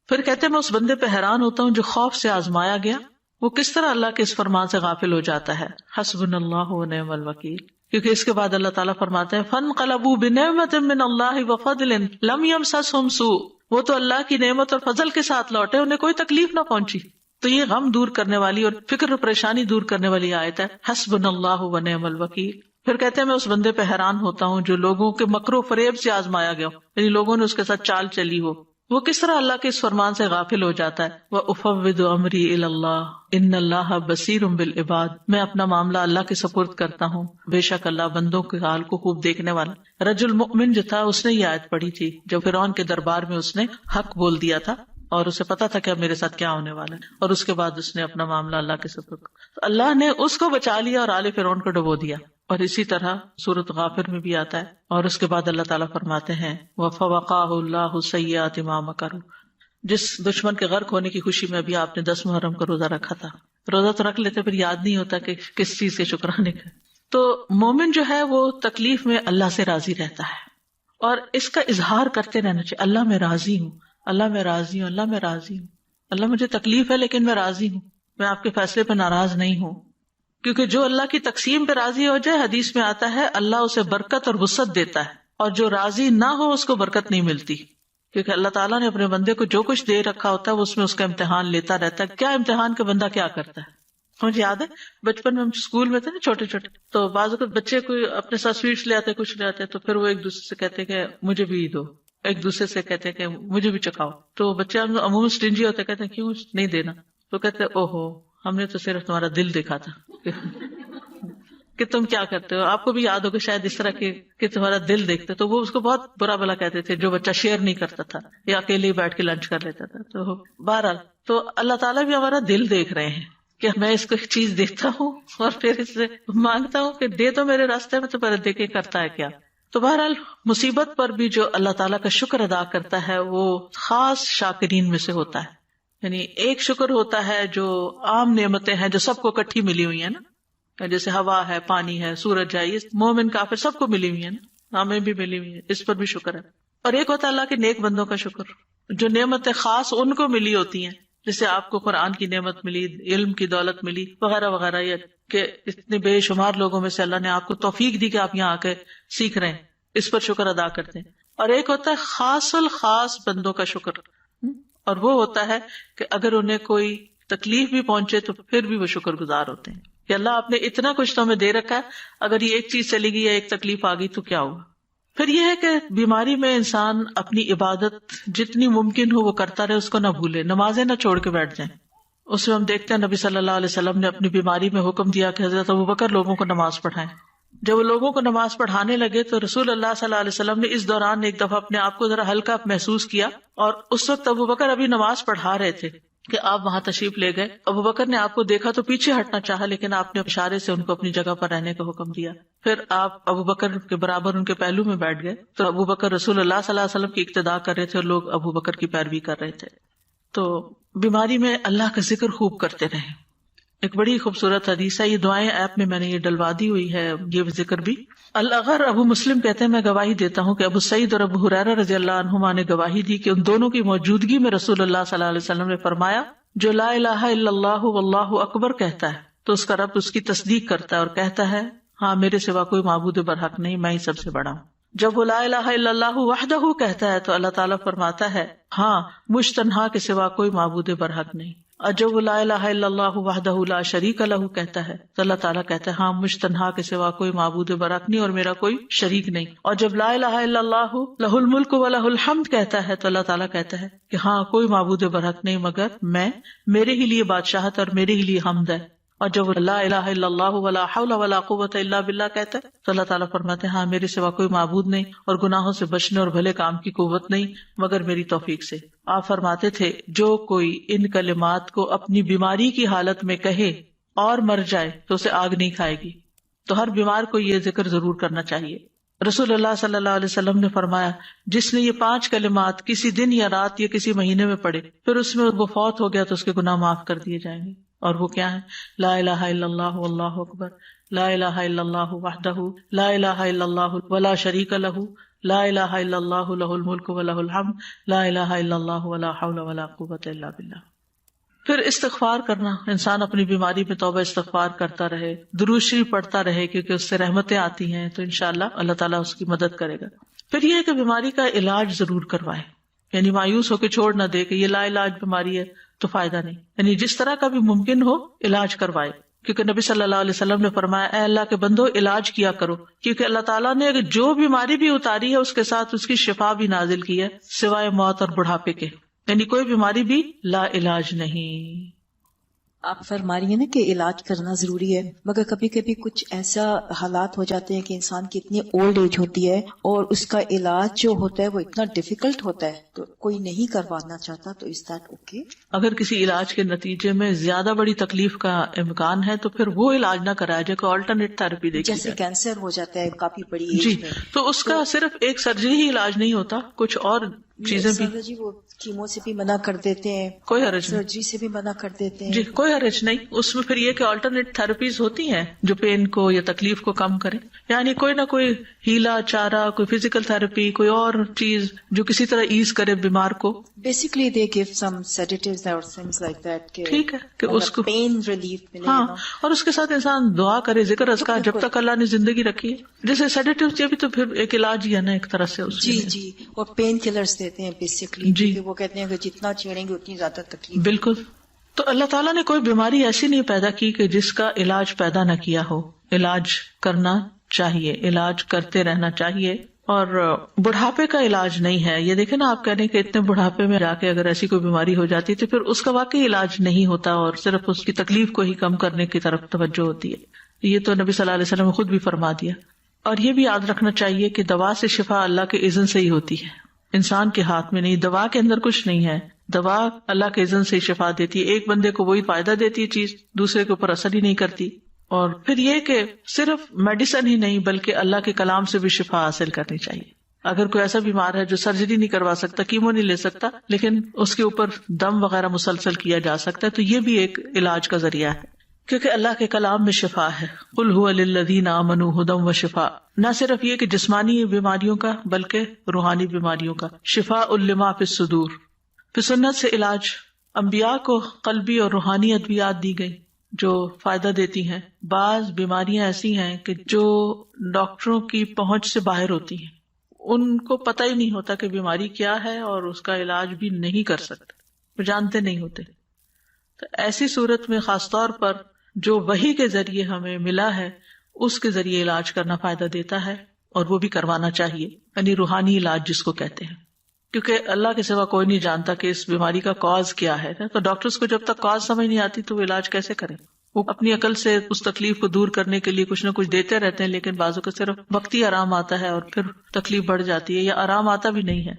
پھر کہتے ہیں میں اس بندے پہ حیران ہوتا ہوں جو خوف سے آزمایا گیا, وہ کس طرح اللہ کے اس فرمان سے غافل ہو جاتا ہے. حسبنا اللہ ونعم الوکیل. کیونکہ اس کے بعد اللہ تعالیٰ فرماتے ہیں فانقلبوا بنعمت من اللہ وفضل لم یمسسہم سوء, وہ تو اللہ کی نعمت اور فضل کے ساتھ لوٹے, انہیں کوئی تکلیف نہ پہنچی. تو یہ غم دور کرنے والی اور فکر اور پریشانی دور کرنے والی آیت ہے, حسبنا اللہ ونعم الوکیل. پھر کہتے ہیں میں اس بندے پہ حیران ہوتا ہوں جو لوگوں کے مکر و فریب سے آزمایا گیا ہو, یعنی لوگوں نے اس کے ساتھ چال چلی ہو, وہ کس طرح اللہ کے اس فرمان سے غافل ہو جاتا ہے. وَأُفَوِّضُ أَمْرِي إِلَى اللَّهِ إِنَّ اللَّهَ بَصِيرٌ بِالْعِبَادِ, میں اپنا معاملہ اللہ کے سپرد کرتا ہوں, بے شک اللہ بندوں کے حال کو خوب دیکھنے والا. رجل مؤمن جو تھا اس نے یہ آیت پڑھی تھی جب فرعون کے دربار میں اس نے حق بول دیا تھا اور اسے پتا تھا کہ اب میرے ساتھ کیا ہونے والا ہے, اور اس کے بعد اس نے اپنا معاملہ اللہ کے سپرد کیا. تو اللہ نے اس کو بچا لیا اور آل فرعون کو ڈبو دیا. اور اسی طرح سورۃ غافر میں بھی آتا ہے. اور اس کے بعد اللہ تعالیٰ فرماتے ہیں وَفَوَقَاهُ اللَّهُ سَيِّئَاتِ مَا مَكَرُوا, جس دشمن کے غرق ہونے کی خوشی میں ابھی آپ نے 10 محرم کا روزہ رکھا تھا, روزہ تو رکھ لیتے پھر یاد نہیں ہوتا کہ کس چیز کے شکرانے کا. تو مومن جو ہے وہ تکلیف میں اللہ سے راضی رہتا ہے اور اس کا اظہار کرتے رہنا چاہیے. اللہ میں راضی ہوں, اللہ میں راضی ہوں, اللہ میں راضی ہوں, اللہ مجھے تکلیف ہے لیکن میں راضی ہوں, میں آپ کے فیصلے پہ ناراض نہیں ہوں. کیونکہ جو اللہ کی تقسیم پہ راضی ہو جائے, حدیث میں آتا ہے اللہ اسے برکت اور وسعت دیتا ہے, اور جو راضی نہ ہو اس کو برکت نہیں ملتی. کیونکہ اللہ تعالیٰ نے اپنے بندے کو جو کچھ دے رکھا ہوتا ہے وہ اس میں اس کا امتحان لیتا رہتا ہے. کیا امتحان کا بندہ کیا کرتا ہے. مجھے یاد ہے بچپن میں ہم اسکول میں تھے نا چھوٹے چھوٹے, تو بعض اوقات بچے کوئی اپنے ساتھ سویٹس لے آتے, کچھ لے آتے, تو پھر وہ ایک دوسرے سے کہتے کہ مجھے بھی دو, ایک دوسرے سے کہتے کہ مجھے بھی چکھاؤ. تو بچے عموماً اسٹنجی ہوتے, کہتے ہیں کیوں نہیں دینا, تو کہتے اوہو ہم نے تو صرف تمہارا دل دیکھا تھا کہ تم کیا کرتے ہو. آپ کو بھی یاد ہوگا شاید اس طرح کہ تمہارا دل دیکھتے, تو وہ اس کو بہت برا بلا کہتے تھے جو بچہ شیئر نہیں کرتا تھا یا اکیلے ہی بیٹھ کے لنچ کر لیتا تھا. تو بہرحال تو اللہ تعالیٰ بھی ہمارا دل دیکھ رہے ہیں کہ میں اس کو ایک چیز دیتا ہوں اور پھر اس سے مانگتا ہوں کہ دے تو میرے راستے میں, تو پہلے دیکھے کرتا ہے کیا. تو بہرحال مصیبت پر بھی جو اللہ تعالیٰ کا شکر ادا کرتا ہے وہ خاص شاکرین میں سے ہوتا ہے. یعنی ایک شکر ہوتا ہے جو عام نعمتیں ہیں جو سب کو اکٹھی ملی ہوئی ہیں نا, جیسے ہوا ہے, پانی ہے, سورج ہے, یہ مومن کافر سب کو ملی ہوئی ہے نا, ہمیں بھی ملی ہوئی ہے, اس پر بھی شکر ہے. اور ایک ہوتا ہے اللہ کے نیک بندوں کا شکر, جو نعمتیں خاص ان کو ملی ہوتی ہیں, جیسے آپ کو قرآن کی نعمت ملی, علم کی دولت ملی وغیرہ وغیرہ, یہ کہ اتنے بے شمار لوگوں میں سے اللہ نے آپ کو توفیق دی کہ آپ یہاں آ کے سیکھ رہے ہیں, اس پر شکر ادا کرتے ہیں. اور ایک ہوتا ہے خاص الخاص بندوں کا شکر, اور وہ ہوتا ہے کہ اگر انہیں کوئی تکلیف بھی پہنچے تو پھر بھی وہ شکر گزار ہوتے ہیں کہ اللہ آپ نے اتنا کچھ تو ہمیں دے رکھا ہے, اگر یہ ایک چیز چلی گئی یا ایک تکلیف آ گئی تو کیا ہوگا. پھر یہ ہے کہ بیماری میں انسان اپنی عبادت جتنی ممکن ہو وہ کرتا رہے, اس کو نہ بھولے, نمازیں نہ چھوڑ کے بیٹھ جائیں. اس میں ہم دیکھتے ہیں نبی صلی اللہ علیہ وسلم نے اپنی بیماری میں حکم دیا کہ حضرت ابوبکر لوگوں کو نماز پڑھائیں. جب وہ لوگوں کو نماز پڑھانے لگے تو رسول اللہ صلی اللہ علیہ وسلم نے اس دوران ایک دفعہ اپنے آپ کو ذرا ہلکا محسوس کیا, اور اس وقت ابوبکر ابھی نماز پڑھا رہے تھے کہ آپ وہاں تشریف لے گئے. ابوبکر نے آپ کو دیکھا تو پیچھے ہٹنا چاہا, لیکن آپ نے اشارے سے ان کو اپنی جگہ پر رہنے کا حکم دیا. پھر آپ ابوبکر کے برابر ان کے پہلو میں بیٹھ گئے, تو ابوبکر رسول اللہ صلی اللہ علیہ وسلم کی اقتداء کر رہے تھے اور لوگ ابوبکر کی پیروی کر رہے تھے. تو بیماری میں اللہ کا ذکر خوب کرتے رہیں. ایک بڑی خوبصورت حدیث ہے, یہ دعائیں ایپ میں نے یہ ڈلوا دی ہوئی ہے, یہ ذکر بھی. الاغر ابو مسلم کہتے ہیں میں گواہی دیتا ہوں کہ ابو سعید اور ابو ہریرہ رضی اللہ عنہما نے گواہی دی کہ ان دونوں کی موجودگی میں رسول اللہ صلی اللہ علیہ وسلم نے فرمایا جو لا الہ الا اللہ واللہ اکبر کہتا ہے تو اس کا رب اس کی تصدیق کرتا ہے اور کہتا ہے ہاں میرے سوا کوئی معبود برحق نہیں, میں ہی سب سے بڑا ہوں. جب وہ لا الہ الا اللہ وحدہ کہتا ہے تو اللہ تعالیٰ فرماتا ہے ہاں مجھ تنہا کے سوا کوئی معبود برحق نہیں. اور جب وہ لا الہ الا اللہ وحدہ لا شریک لہ کہتا ہے تو اللہ تعالیٰ کہتا ہے ہاں مجھ تنہا کے سوا کوئی معبود برحق نہیں اور میرا کوئی شریک نہیں. اور جب لا الہ الا اللہ لہ الملک و لہ الحمد کہتا ہے تو اللہ تعالیٰ کہتا ہے کہ ہاں کوئی معبود برحق نہیں مگر میں, میرے ہی لیے بادشاہت اور میرے ہی لیے حمد ہے. اور جب لا الہ الا اللہ ولا حول ولا قوت الا باللہ کہتا ہے تو اللہ تعالیٰ فرماتے ہیں ہاں میرے سوا کوئی معبود نہیں اور گناہوں سے بچنے اور بھلے کام کی قوت نہیں مگر میری توفیق سے. آپ فرماتے تھے جو کوئی ان کلمات کو اپنی بیماری کی حالت میں کہے اور مر جائے تو اسے آگ نہیں کھائے گی. تو ہر بیمار کو یہ ذکر ضرور کرنا چاہیے. رسول اللہ صلی اللہ علیہ وسلم نے فرمایا جس نے یہ 5 کلمات کسی دن یا رات یا کسی مہینے میں پڑھے پھر اس میں وہ فوت ہو گیا تو اس کے گناہ معاف کر دیے جائیں گے. اور وہ کیا ہے؟ لا الہ الا اللہ واللہ اکبر، لا الہ الا اللہ وحدہ لا الہ الا اللہ ولا شریک لہ، لا الہ الا اللہ لہ الملک ولہ الحمد، لا الہ الا اللہ ولا حول ولا قوۃ الا باللہ۔ پھر استغفار کرنا، انسان اپنی بیماری میں توبہ استغفار کرتا رہے، درود شریف پڑھتا رہے، کیونکہ اس سے رحمتیں آتی ہیں، تو انشاءاللہ اللہ تعالیٰ اس کی مدد کرے گا۔ پھر یہ ہے کہ بیماری کا علاج ضرور کروائے، یعنی مایوس ہو کے چھوڑ نہ دے کہ یہ لا علاج بیماری ہے تو فائدہ نہیں، یعنی جس طرح کا بھی ممکن ہو علاج کروائے، کیونکہ نبی صلی اللہ علیہ وسلم نے فرمایا اے اللہ کے بندو علاج کیا کرو، کیونکہ اللہ تعالیٰ نے جو بیماری بھی اتاری ہے اس کے ساتھ اس کی شفا بھی نازل کی ہے، سوائے موت اور بڑھاپے کے، یعنی کوئی بیماری بھی لا علاج نہیں۔ آپ فرما رہی ہیں نا کہ علاج کرنا ضروری ہے، مگر کبھی کبھی کچھ ایسا حالات ہو جاتے ہیں کہ انسان کی اتنی اولڈ ایج ہوتی ہے اور اس کا علاج جو ہوتا ہے وہ اتنا ڈیفیکلٹ ہوتا ہے تو کوئی نہیں کروانا چاہتا، تو از دیٹ اوکے؟ اگر کسی علاج کے نتیجے میں زیادہ بڑی تکلیف کا امکان ہے تو پھر وہ علاج نہ کرایا جائے، کوئی آلٹرنیٹ تھراپی دیکھی جیسے جائے۔ کینسر ہو جاتا ہے کافی بڑی ایج جی، میں، تو اس کا صرف ایک سرجری ہی علاج نہیں ہوتا، کچھ اور چیزیں بھی۔ جی وہ کیمو سے بھی منع کر دیتے ہیں، کوئی حرج نہیں، سرجری سے بھی منع کر دیتے ہیں۔ جی کوئی حرج نہیں، اس میں پھر یہ کہ آلٹرنیٹ تھراپیز ہوتی ہیں جو پین کو یا تکلیف کو کم کریں، یعنی کوئی نہ کوئی ہیلا چارہ، کوئی فزیکل تھراپی، کوئی اور چیز جو کسی طرح ایز کرے بیمار کو۔ بیسیکلی دے گیو سم سیڈیٹیوز اور things like that کہ ٹھیک ہے کہ اس کو پین ریلیف ملے۔ ہاں، اور اس کے ساتھ انسان دعا کرے، ذکر اذکار جب تک اللہ نے زندگی رکھی ہے، جیسے سیڈیٹیو یہ بھی تو پھر ایک علاج ہی ہے نا ایک طرح سے اس جی جی، اور پین کلرز دیتے ہیں بیسیکلی، جی کیونکہ وہ کہتے ہیں کہ جتنا چھیڑیں گے اتنی زیادہ تکلیف۔ بالکل۔ تو اللہ تعالیٰ نے کوئی بیماری ایسی نہیں پیدا کی کہ جس کا علاج پیدا نہ کیا ہو، علاج کرنا چاہیے، علاج کرتے رہنا چاہیے۔ اور بڑھاپے کا علاج نہیں ہے، یہ دیکھیں نا آپ کہہ رہے ہیں کہ اتنے بڑھاپے میں جا کے اگر ایسی کوئی بیماری ہو جاتی تو پھر اس کا واقعی علاج نہیں ہوتا اور صرف اس کی تکلیف کو ہی کم کرنے کی طرف توجہ ہوتی ہے۔ یہ تو نبی صلی اللہ علیہ وسلم نے خود بھی فرما دیا۔ اور یہ بھی یاد رکھنا چاہیے کہ دوا سے شفا اللہ کے اذن سے ہی ہوتی ہے، انسان کے ہاتھ میں نہیں، دوا کے اندر کچھ نہیں ہے، دوا اللہ کے اذن سے ہی شفا دیتی ہے۔ ایک بندے کو وہی فائدہ دیتی ہے چیز، دوسرے کے اوپر اثر ہی نہیں کرتی۔ اور پھر یہ کہ صرف میڈیسن ہی نہیں بلکہ اللہ کے کلام سے بھی شفا حاصل کرنی چاہیے۔ اگر کوئی ایسا بیمار ہے جو سرجری نہیں کروا سکتا، کیمو نہیں لے سکتا، لیکن اس کے اوپر دم وغیرہ مسلسل کیا جا سکتا ہے، تو یہ بھی ایک علاج کا ذریعہ ہے، کیونکہ اللہ کے کلام میں شفا ہے۔ قل هو للذین آمنوا ھدی وشفاء، نہ صرف یہ کہ جسمانی بیماریوں کا بلکہ روحانی بیماریوں کا، شفاء لما فی الصدور۔ پھر سنت سے علاج، انبیاء کو قلبی اور روحانی ادویات دی گئی جو فائدہ دیتی ہیں۔ بعض بیماریاں ایسی ہیں کہ جو ڈاکٹروں کی پہنچ سے باہر ہوتی ہیں، ان کو پتہ ہی نہیں ہوتا کہ بیماری کیا ہے اور اس کا علاج بھی نہیں کر سکتے، وہ جانتے نہیں ہوتے۔ تو ایسی صورت میں خاص طور پر جو وحی کے ذریعے ہمیں ملا ہے اس کے ذریعے علاج کرنا فائدہ دیتا ہے، اور وہ بھی کروانا چاہیے، یعنی روحانی علاج جس کو کہتے ہیں، کیونکہ اللہ کے سوا کوئی نہیں جانتا کہ اس بیماری کا کاز کیا ہے، تو ڈاکٹرز کو جب تک کاز سمجھ نہیں آتی تو وہ علاج کیسے کریں؟ وہ اپنی عقل سے اس تکلیف کو دور کرنے کے لیے کچھ نہ کچھ دیتے رہتے ہیں، لیکن بعضوں کو صرف وقتی آرام آتا ہے اور پھر تکلیف بڑھ جاتی ہے یا آرام آتا بھی نہیں ہے۔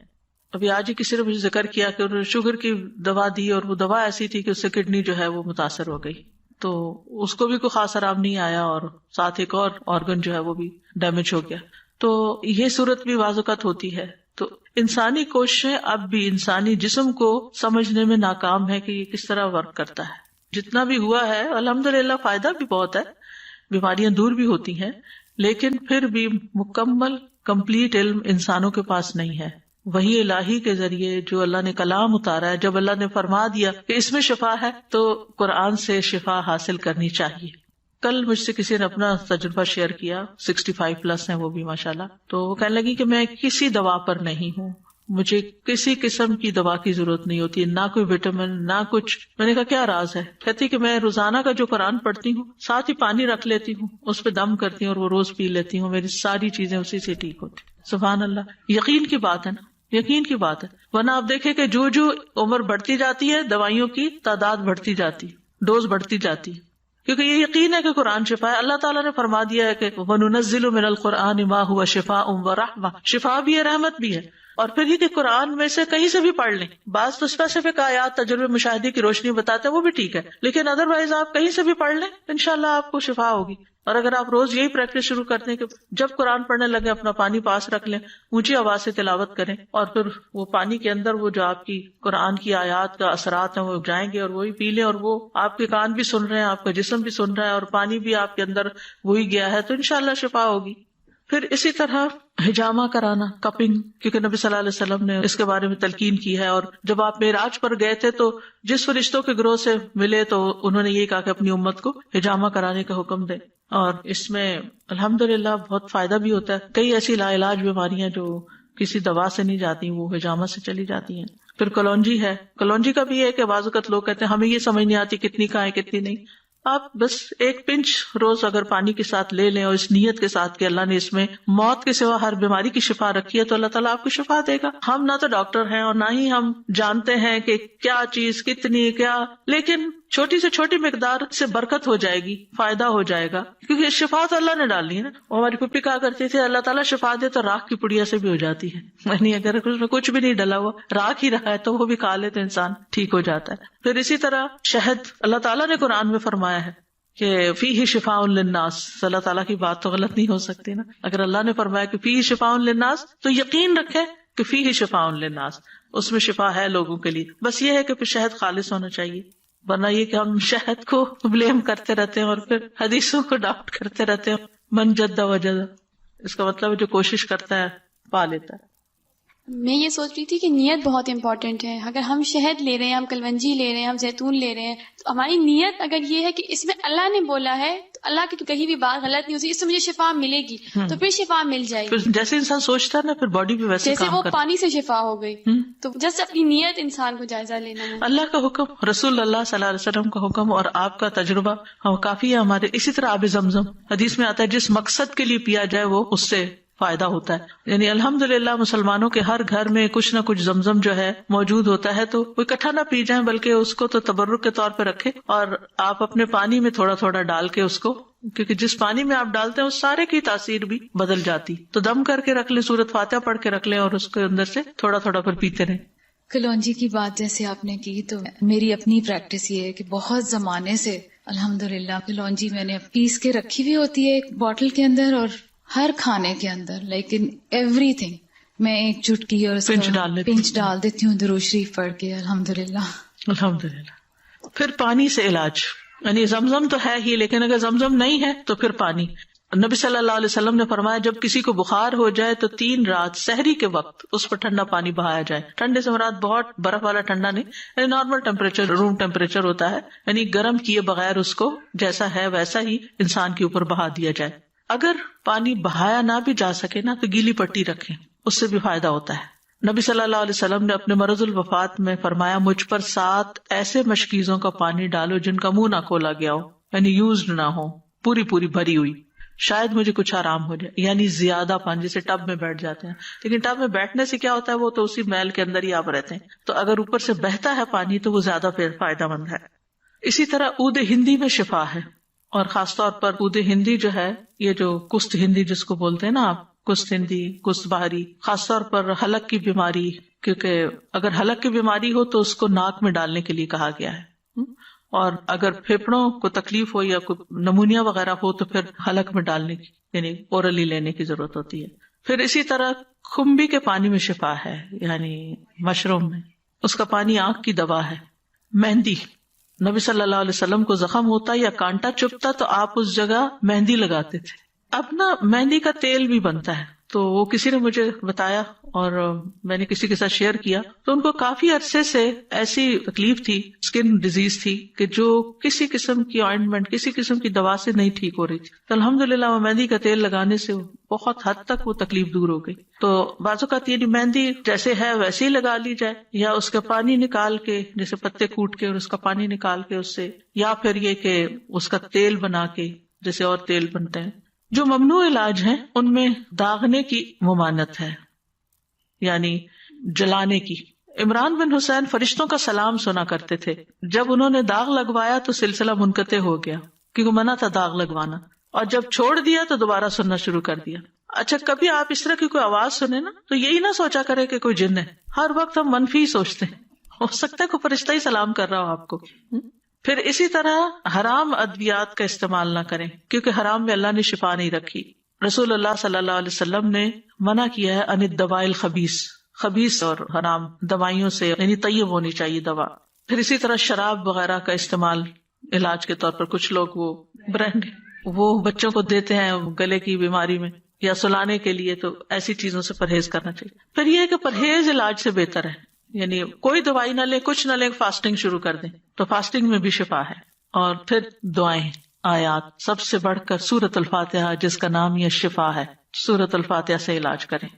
ابھی آج ہی کسی نے مجھے ذکر کیا کہ انہوں نے شوگر کی دوا دی اور وہ دوا ایسی تھی کہ اس سے کڈنی جو ہے وہ متاثر ہو گئی، تو اس کو بھی کوئی خاص آرام نہیں آیا اور ساتھ ایک اور آرگن جو ہے وہ بھی ڈیمیج ہو گیا۔ تو یہ صورت بھی بعض اوقات ہوتی ہے۔ تو انسانی کوششیں اب بھی انسانی جسم کو سمجھنے میں ناکام ہے کہ یہ کس طرح ورک کرتا ہے۔ جتنا بھی ہوا ہے الحمدللہ فائدہ بھی بہت ہے، بیماریاں دور بھی ہوتی ہیں، لیکن پھر بھی مکمل کمپلیٹ علم انسانوں کے پاس نہیں ہے۔ وحی الہی کے ذریعے جو اللہ نے کلام اتارا ہے، جب اللہ نے فرما دیا کہ اس میں شفا ہے تو قرآن سے شفا حاصل کرنی چاہیے۔ کل مجھ سے کسی نے اپنا تجربہ شیئر کیا، 65+ ہیں وہ بھی ماشاءاللہ، تو وہ کہنے لگی کہ میں کسی دوا پر نہیں ہوں، مجھے کسی قسم کی دوا کی ضرورت نہیں ہوتی، نہ کوئی وٹامن نہ کچھ۔ میں نے کہا کیا راز ہے؟ کہتی کہ میں روزانہ کا جو قرآن پڑھتی ہوں ساتھ ہی پانی رکھ لیتی ہوں، اس پہ دم کرتی ہوں اور وہ روز پی لیتی ہوں، میری ساری چیزیں اسی سے ٹھیک ہوتی۔ سبحان اللہ، یقین کی بات ہے نا، یقین کی بات ہے۔ ورنہ آپ دیکھیں کہ جو عمر بڑھتی جاتی ہے دوائیوں کی تعداد بڑھتی جاتی، ڈوز بڑھتی جاتی، کیونکہ یہ یقین ہے کہ قرآن شفا ہے۔ اللہ تعالیٰ نے فرما دیا ہے کہ وَنُنَزِّلُ مِنَ الْقُرْآنِ مَا هُوَ شِفَاءٌ وَرَحْمَةٌ، شفا بھی ہے، رحمت بھی ہے۔ اور پھر یہ کہ قرآن میں سے کہیں سے بھی پڑھ لیں، بعض تو اسپیسیفک آیات تجربے مشاہدے کی روشنی بتاتے ہیں، وہ بھی ٹھیک ہے، لیکن ادروائز آپ کہیں سے بھی پڑھ لیں انشاءاللہ آپ کو شفا ہوگی۔ اور اگر آپ روز یہی پریکٹس شروع کر دیں کہ جب قرآن پڑھنے لگے اپنا پانی پاس رکھ لیں، اونچی آواز سے تلاوت کریں، اور پھر وہ پانی کے اندر وہ جو آپ کی قرآن کی آیات کا اثرات ہیں وہ جائیں گے اور وہی پی لیں، اور وہ آپ کے کان بھی سن رہے ہیں، آپ کا جسم بھی سن رہا ہے، اور پانی بھی آپ کے اندر وہی گیا ہے، تو انشاءاللہ شفا ہوگی۔ پھر اسی طرح حجامہ کرانا، کپنگ، کیونکہ نبی صلی اللہ علیہ وسلم نے اس کے بارے میں تلقین کی ہے، اور جب آپ معراج پر گئے تھے تو جس فرشتوں کے گروہ سے ملے تو انہوں نے یہ کہا کہ اپنی امت کو حجامہ کرانے کا حکم دیں، اور اس میں الحمدللہ بہت فائدہ بھی ہوتا ہے۔ کئی ایسی لا علاج بیماریاں جو کسی دوا سے نہیں جاتی وہ حجامہ سے چلی جاتی ہیں۔ پھر کلونجی ہے، کلونجی کا بھی یہ ہے کہ بعض اوقات لوگ کہتے ہیں ہمیں یہ سمجھ نہیں آتی کتنی کھائیں کتنی نہیں، آپ بس ایک پنچ روز اگر پانی کے ساتھ لے لیں اور اس نیت کے ساتھ کہ اللہ نے اس میں موت کے سوا ہر بیماری کی شفا رکھی ہے تو اللہ تعالیٰ آپ کو شفا دے گا۔ ہم نہ تو ڈاکٹر ہیں اور نہ ہی ہم جانتے ہیں کہ کیا چیز کتنی کیا، لیکن چھوٹی سے چھوٹی مقدار سے برکت ہو جائے گی، فائدہ ہو جائے گا، کیونکہ شفا تو اللہ نے ڈالنی ہے نا۔ ہماری پھپھی کہا کرتی تھی اللہ تعالیٰ شفا دے تو راکھ کی پڑیا سے بھی ہو جاتی ہے، یعنی اگر اس میں کچھ بھی نہیں ڈلا ہوا راکھ ہی رہا ہے تو وہ بھی کھا لے تو انسان ٹھیک ہو جاتا ہے۔ پھر اسی طرح شہد، اللہ تعالیٰ نے قرآن میں فرمایا ہے کہ فیہ شفاء للناس، اللہ تعالیٰ کی بات تو غلط نہیں ہو سکتی نا۔ اگر اللہ نے فرمایا کہ فیہ شفاء للناس تو یقین رکھیں کہ فیہ شفاء للناس، اس میں شفا ہے لوگوں کے لیے۔ بس یہ ہے کہ پھر شہد خالص ہونا چاہیے، ورنہ یہ کہ ہم شہد کو بلیم کرتے رہتے ہیں اور پھر حدیثوں کو ڈاؤٹ کرتے رہتے ہیں۔ من جد وجد، اس کا مطلب جو کوشش کرتا ہے پا لیتا ہے۔ میں یہ سوچ رہی تھی کہ نیت بہت امپورٹنٹ ہے۔ اگر ہم شہد لے رہے ہیں، ہم کلونجی لے رہے ہیں، ہم زیتون لے رہے ہیں، تو ہماری نیت اگر یہ ہے کہ اس میں اللہ نے بولا ہے تو اللہ کی کہیں بھی بات غلط نہیں ہوتی، اس سے مجھے شفا ملے گی، تو پھر شفا مل جائے گی۔ پھر جیسے انسان سوچتا ہے نا پھر باڈی بھی ویسے جیسے کام وہ کرتا ہے۔ پانی سے شفا ہو گئی، تو جس اپنی نیت انسان کو جائزہ لینا ہے۔ اللہ کا حکم، رسول اللہ صلی اللہ علیہ وسلم کا حکم اور آپ کا تجربہ کافی ہے ہمارے۔ اسی طرح آب زمزم، حدیث میں آتا ہے جس مقصد کے لیے پیا جائے وہ اس سے فائدہ ہوتا ہے، یعنی الحمدللہ مسلمانوں کے ہر گھر میں کچھ نہ کچھ زمزم جو ہے موجود ہوتا ہے، تو وہ اکٹھا نہ پی جائیں بلکہ اس کو تو تبرک کے طور پہ رکھیں، اور آپ اپنے پانی میں تھوڑا تھوڑا ڈال کے اس کو، کیونکہ جس پانی میں آپ ڈالتے ہیں اس سارے کی تاثیر بھی بدل جاتی، تو دم کر کے رکھ لیں، سورۃ فاتحہ پڑھ کے رکھ لیں اور اس کے اندر سے تھوڑا تھوڑا پھر پیتے رہیں۔ کلونجی کی بات جیسے آپ نے کی تو میری اپنی پریکٹس یہ ہے کہ بہت زمانے سے الحمدللہ کلونجی میں نے پیس کے رکھی ہوئی ہوتی ہے ایک بوٹل کے اندر، اور ہر کھانے کے اندر لیکن ایوری تھنگ میں ایک چٹکی اور پنچ ڈال دیتی ہوں درود شریف پڑھ کے، الحمدللہ۔ الحمدللہ۔ پھر پانی سے علاج، یعنی زمزم تو ہے ہی، لیکن اگر زمزم نہیں ہے تو پھر پانی۔ نبی صلی اللہ علیہ وسلم نے فرمایا جب کسی کو بخار ہو جائے تو 3 رات سحری کے وقت اس پر ٹھنڈا پانی بہایا جائے۔ ٹھنڈے سے مراد بہت برف والا ٹھنڈا نہیں، یعنی نارمل ٹیمپریچر، روم ٹیمپریچر ہوتا ہے، یعنی گرم کیے بغیر اس کو جیسا ہے ویسا ہی انسان کے اوپر بہا دیا جائے۔ اگر پانی بہایا نہ بھی جا سکے نا تو گیلی پٹی رکھیں، اس سے بھی فائدہ ہوتا ہے۔ نبی صلی اللہ علیہ وسلم نے اپنے مرض الوفات میں فرمایا مجھ پر 7 ایسے مشکیزوں کا پانی ڈالو جن کا منہ نہ کھولا گیا ہو، یعنی یوزڈ نہ ہو، پوری بھری ہوئی، شاید مجھے کچھ آرام ہو جائے۔ یعنی زیادہ پانی، جیسے ٹب میں بیٹھ جاتے ہیں، لیکن ٹب میں بیٹھنے سے کیا ہوتا ہے، وہ تو اسی میل کے اندر ہی آپ رہتے ہیں، تو اگر اوپر سے بہتا ہے پانی تو وہ زیادہ پھر فائدہ مند ہے۔ اسی طرح عود ہندی میں شفا ہے، اور خاص طور پر عود ہندی جو ہے، یہ جو کست ہندی جس کو بولتے ہیں نا آپ، کست ہندی، کست بہاری، خاص طور پر حلق کی بیماری، کیونکہ اگر حلق کی بیماری ہو تو اس کو ناک میں ڈالنے کے لیے کہا گیا ہے، اور اگر پھیپڑوں کو تکلیف ہو یا کوئی نمونیا وغیرہ ہو تو پھر حلق میں ڈالنے کی، یعنی اورلی لینے کی ضرورت ہوتی ہے۔ پھر اسی طرح کھمبی کے پانی میں شفا ہے، یعنی مشروم میں، اس کا پانی آنکھ کی دوا ہے۔ مہندی، نبی صلی اللہ علیہ وسلم کو زخم ہوتا یا کانٹا چبھتا تو آپ اس جگہ مہندی لگاتے تھے۔ اب نا مہندی کا تیل بھی بنتا ہے، تو وہ کسی نے مجھے بتایا اور میں نے کسی کے ساتھ شیئر کیا، تو ان کو کافی عرصے سے ایسی تکلیف تھی، اسکن ڈیزیز تھی، کہ جو کسی قسم کی آئنٹمنٹ، کسی قسم کی دوا سے نہیں ٹھیک ہو رہی تھی، تو الحمدللہ وہ مہندی کا تیل لگانے سے بہت حد تک وہ تکلیف دور ہو گئی۔ تو بعض اوقات یہ مہندی جیسے ہے ویسے ہی لگا لی جائے، یا اس کا پانی نکال کے، جیسے پتے کوٹ کے اور اس کا پانی نکال کے اس سے، یا پھر یہ کہ اس کا تیل بنا کے جیسے اور تیل بنتے ہیں۔ جو ممنوع علاج ہیں ان میں داغنے کی ممانعت ہے، یعنی جلانے کی۔ عمران بن حسین فرشتوں کا سلام سنا کرتے تھے، جب انہوں نے داغ لگوایا تو سلسلہ منقطع ہو گیا، کیونکہ منع تھا داغ لگوانا، اور جب چھوڑ دیا تو دوبارہ سننا شروع کر دیا۔ اچھا، کبھی آپ اس طرح کی کوئی آواز سنیں نا تو یہی نہ سوچا کرے کہ کوئی جن ہے، ہر وقت ہم منفی سوچتے ہیں، ہو سکتا ہے کوئی فرشتہ ہی سلام کر رہا ہو آپ کو۔ پھر اسی طرح حرام ادویات کا استعمال نہ کریں، کیونکہ حرام میں اللہ نے شفا نہیں رکھی. رسول اللہ صلی اللہ علیہ وسلم نے منع کیا ہے ان الدواء الخبیث، خبیث اور حرام دوائیوں سے، یعنی طیب ہونی چاہیے دوا. پھر اسی طرح شراب وغیرہ کا استعمال علاج کے طور پر، کچھ لوگ وہ برانڈ وہ بچوں کو دیتے ہیں گلے کی بیماری میں یا سلانے کے لیے، تو ایسی چیزوں سے پرہیز کرنا چاہیے. پھر یہ ہے کہ پرہیز علاج سے بہتر ہے، یعنی کوئی دوائی نہ لیں، کچھ نہ لیں، فاسٹنگ شروع کر دیں تو فاسٹنگ میں بھی شفا ہے. اور پھر دعائیں، آیات، سب سے بڑھ کر سورۃ الفاتحہ جس کا نام یہ شفا ہے، سورۃ الفاتحہ سے علاج کریں.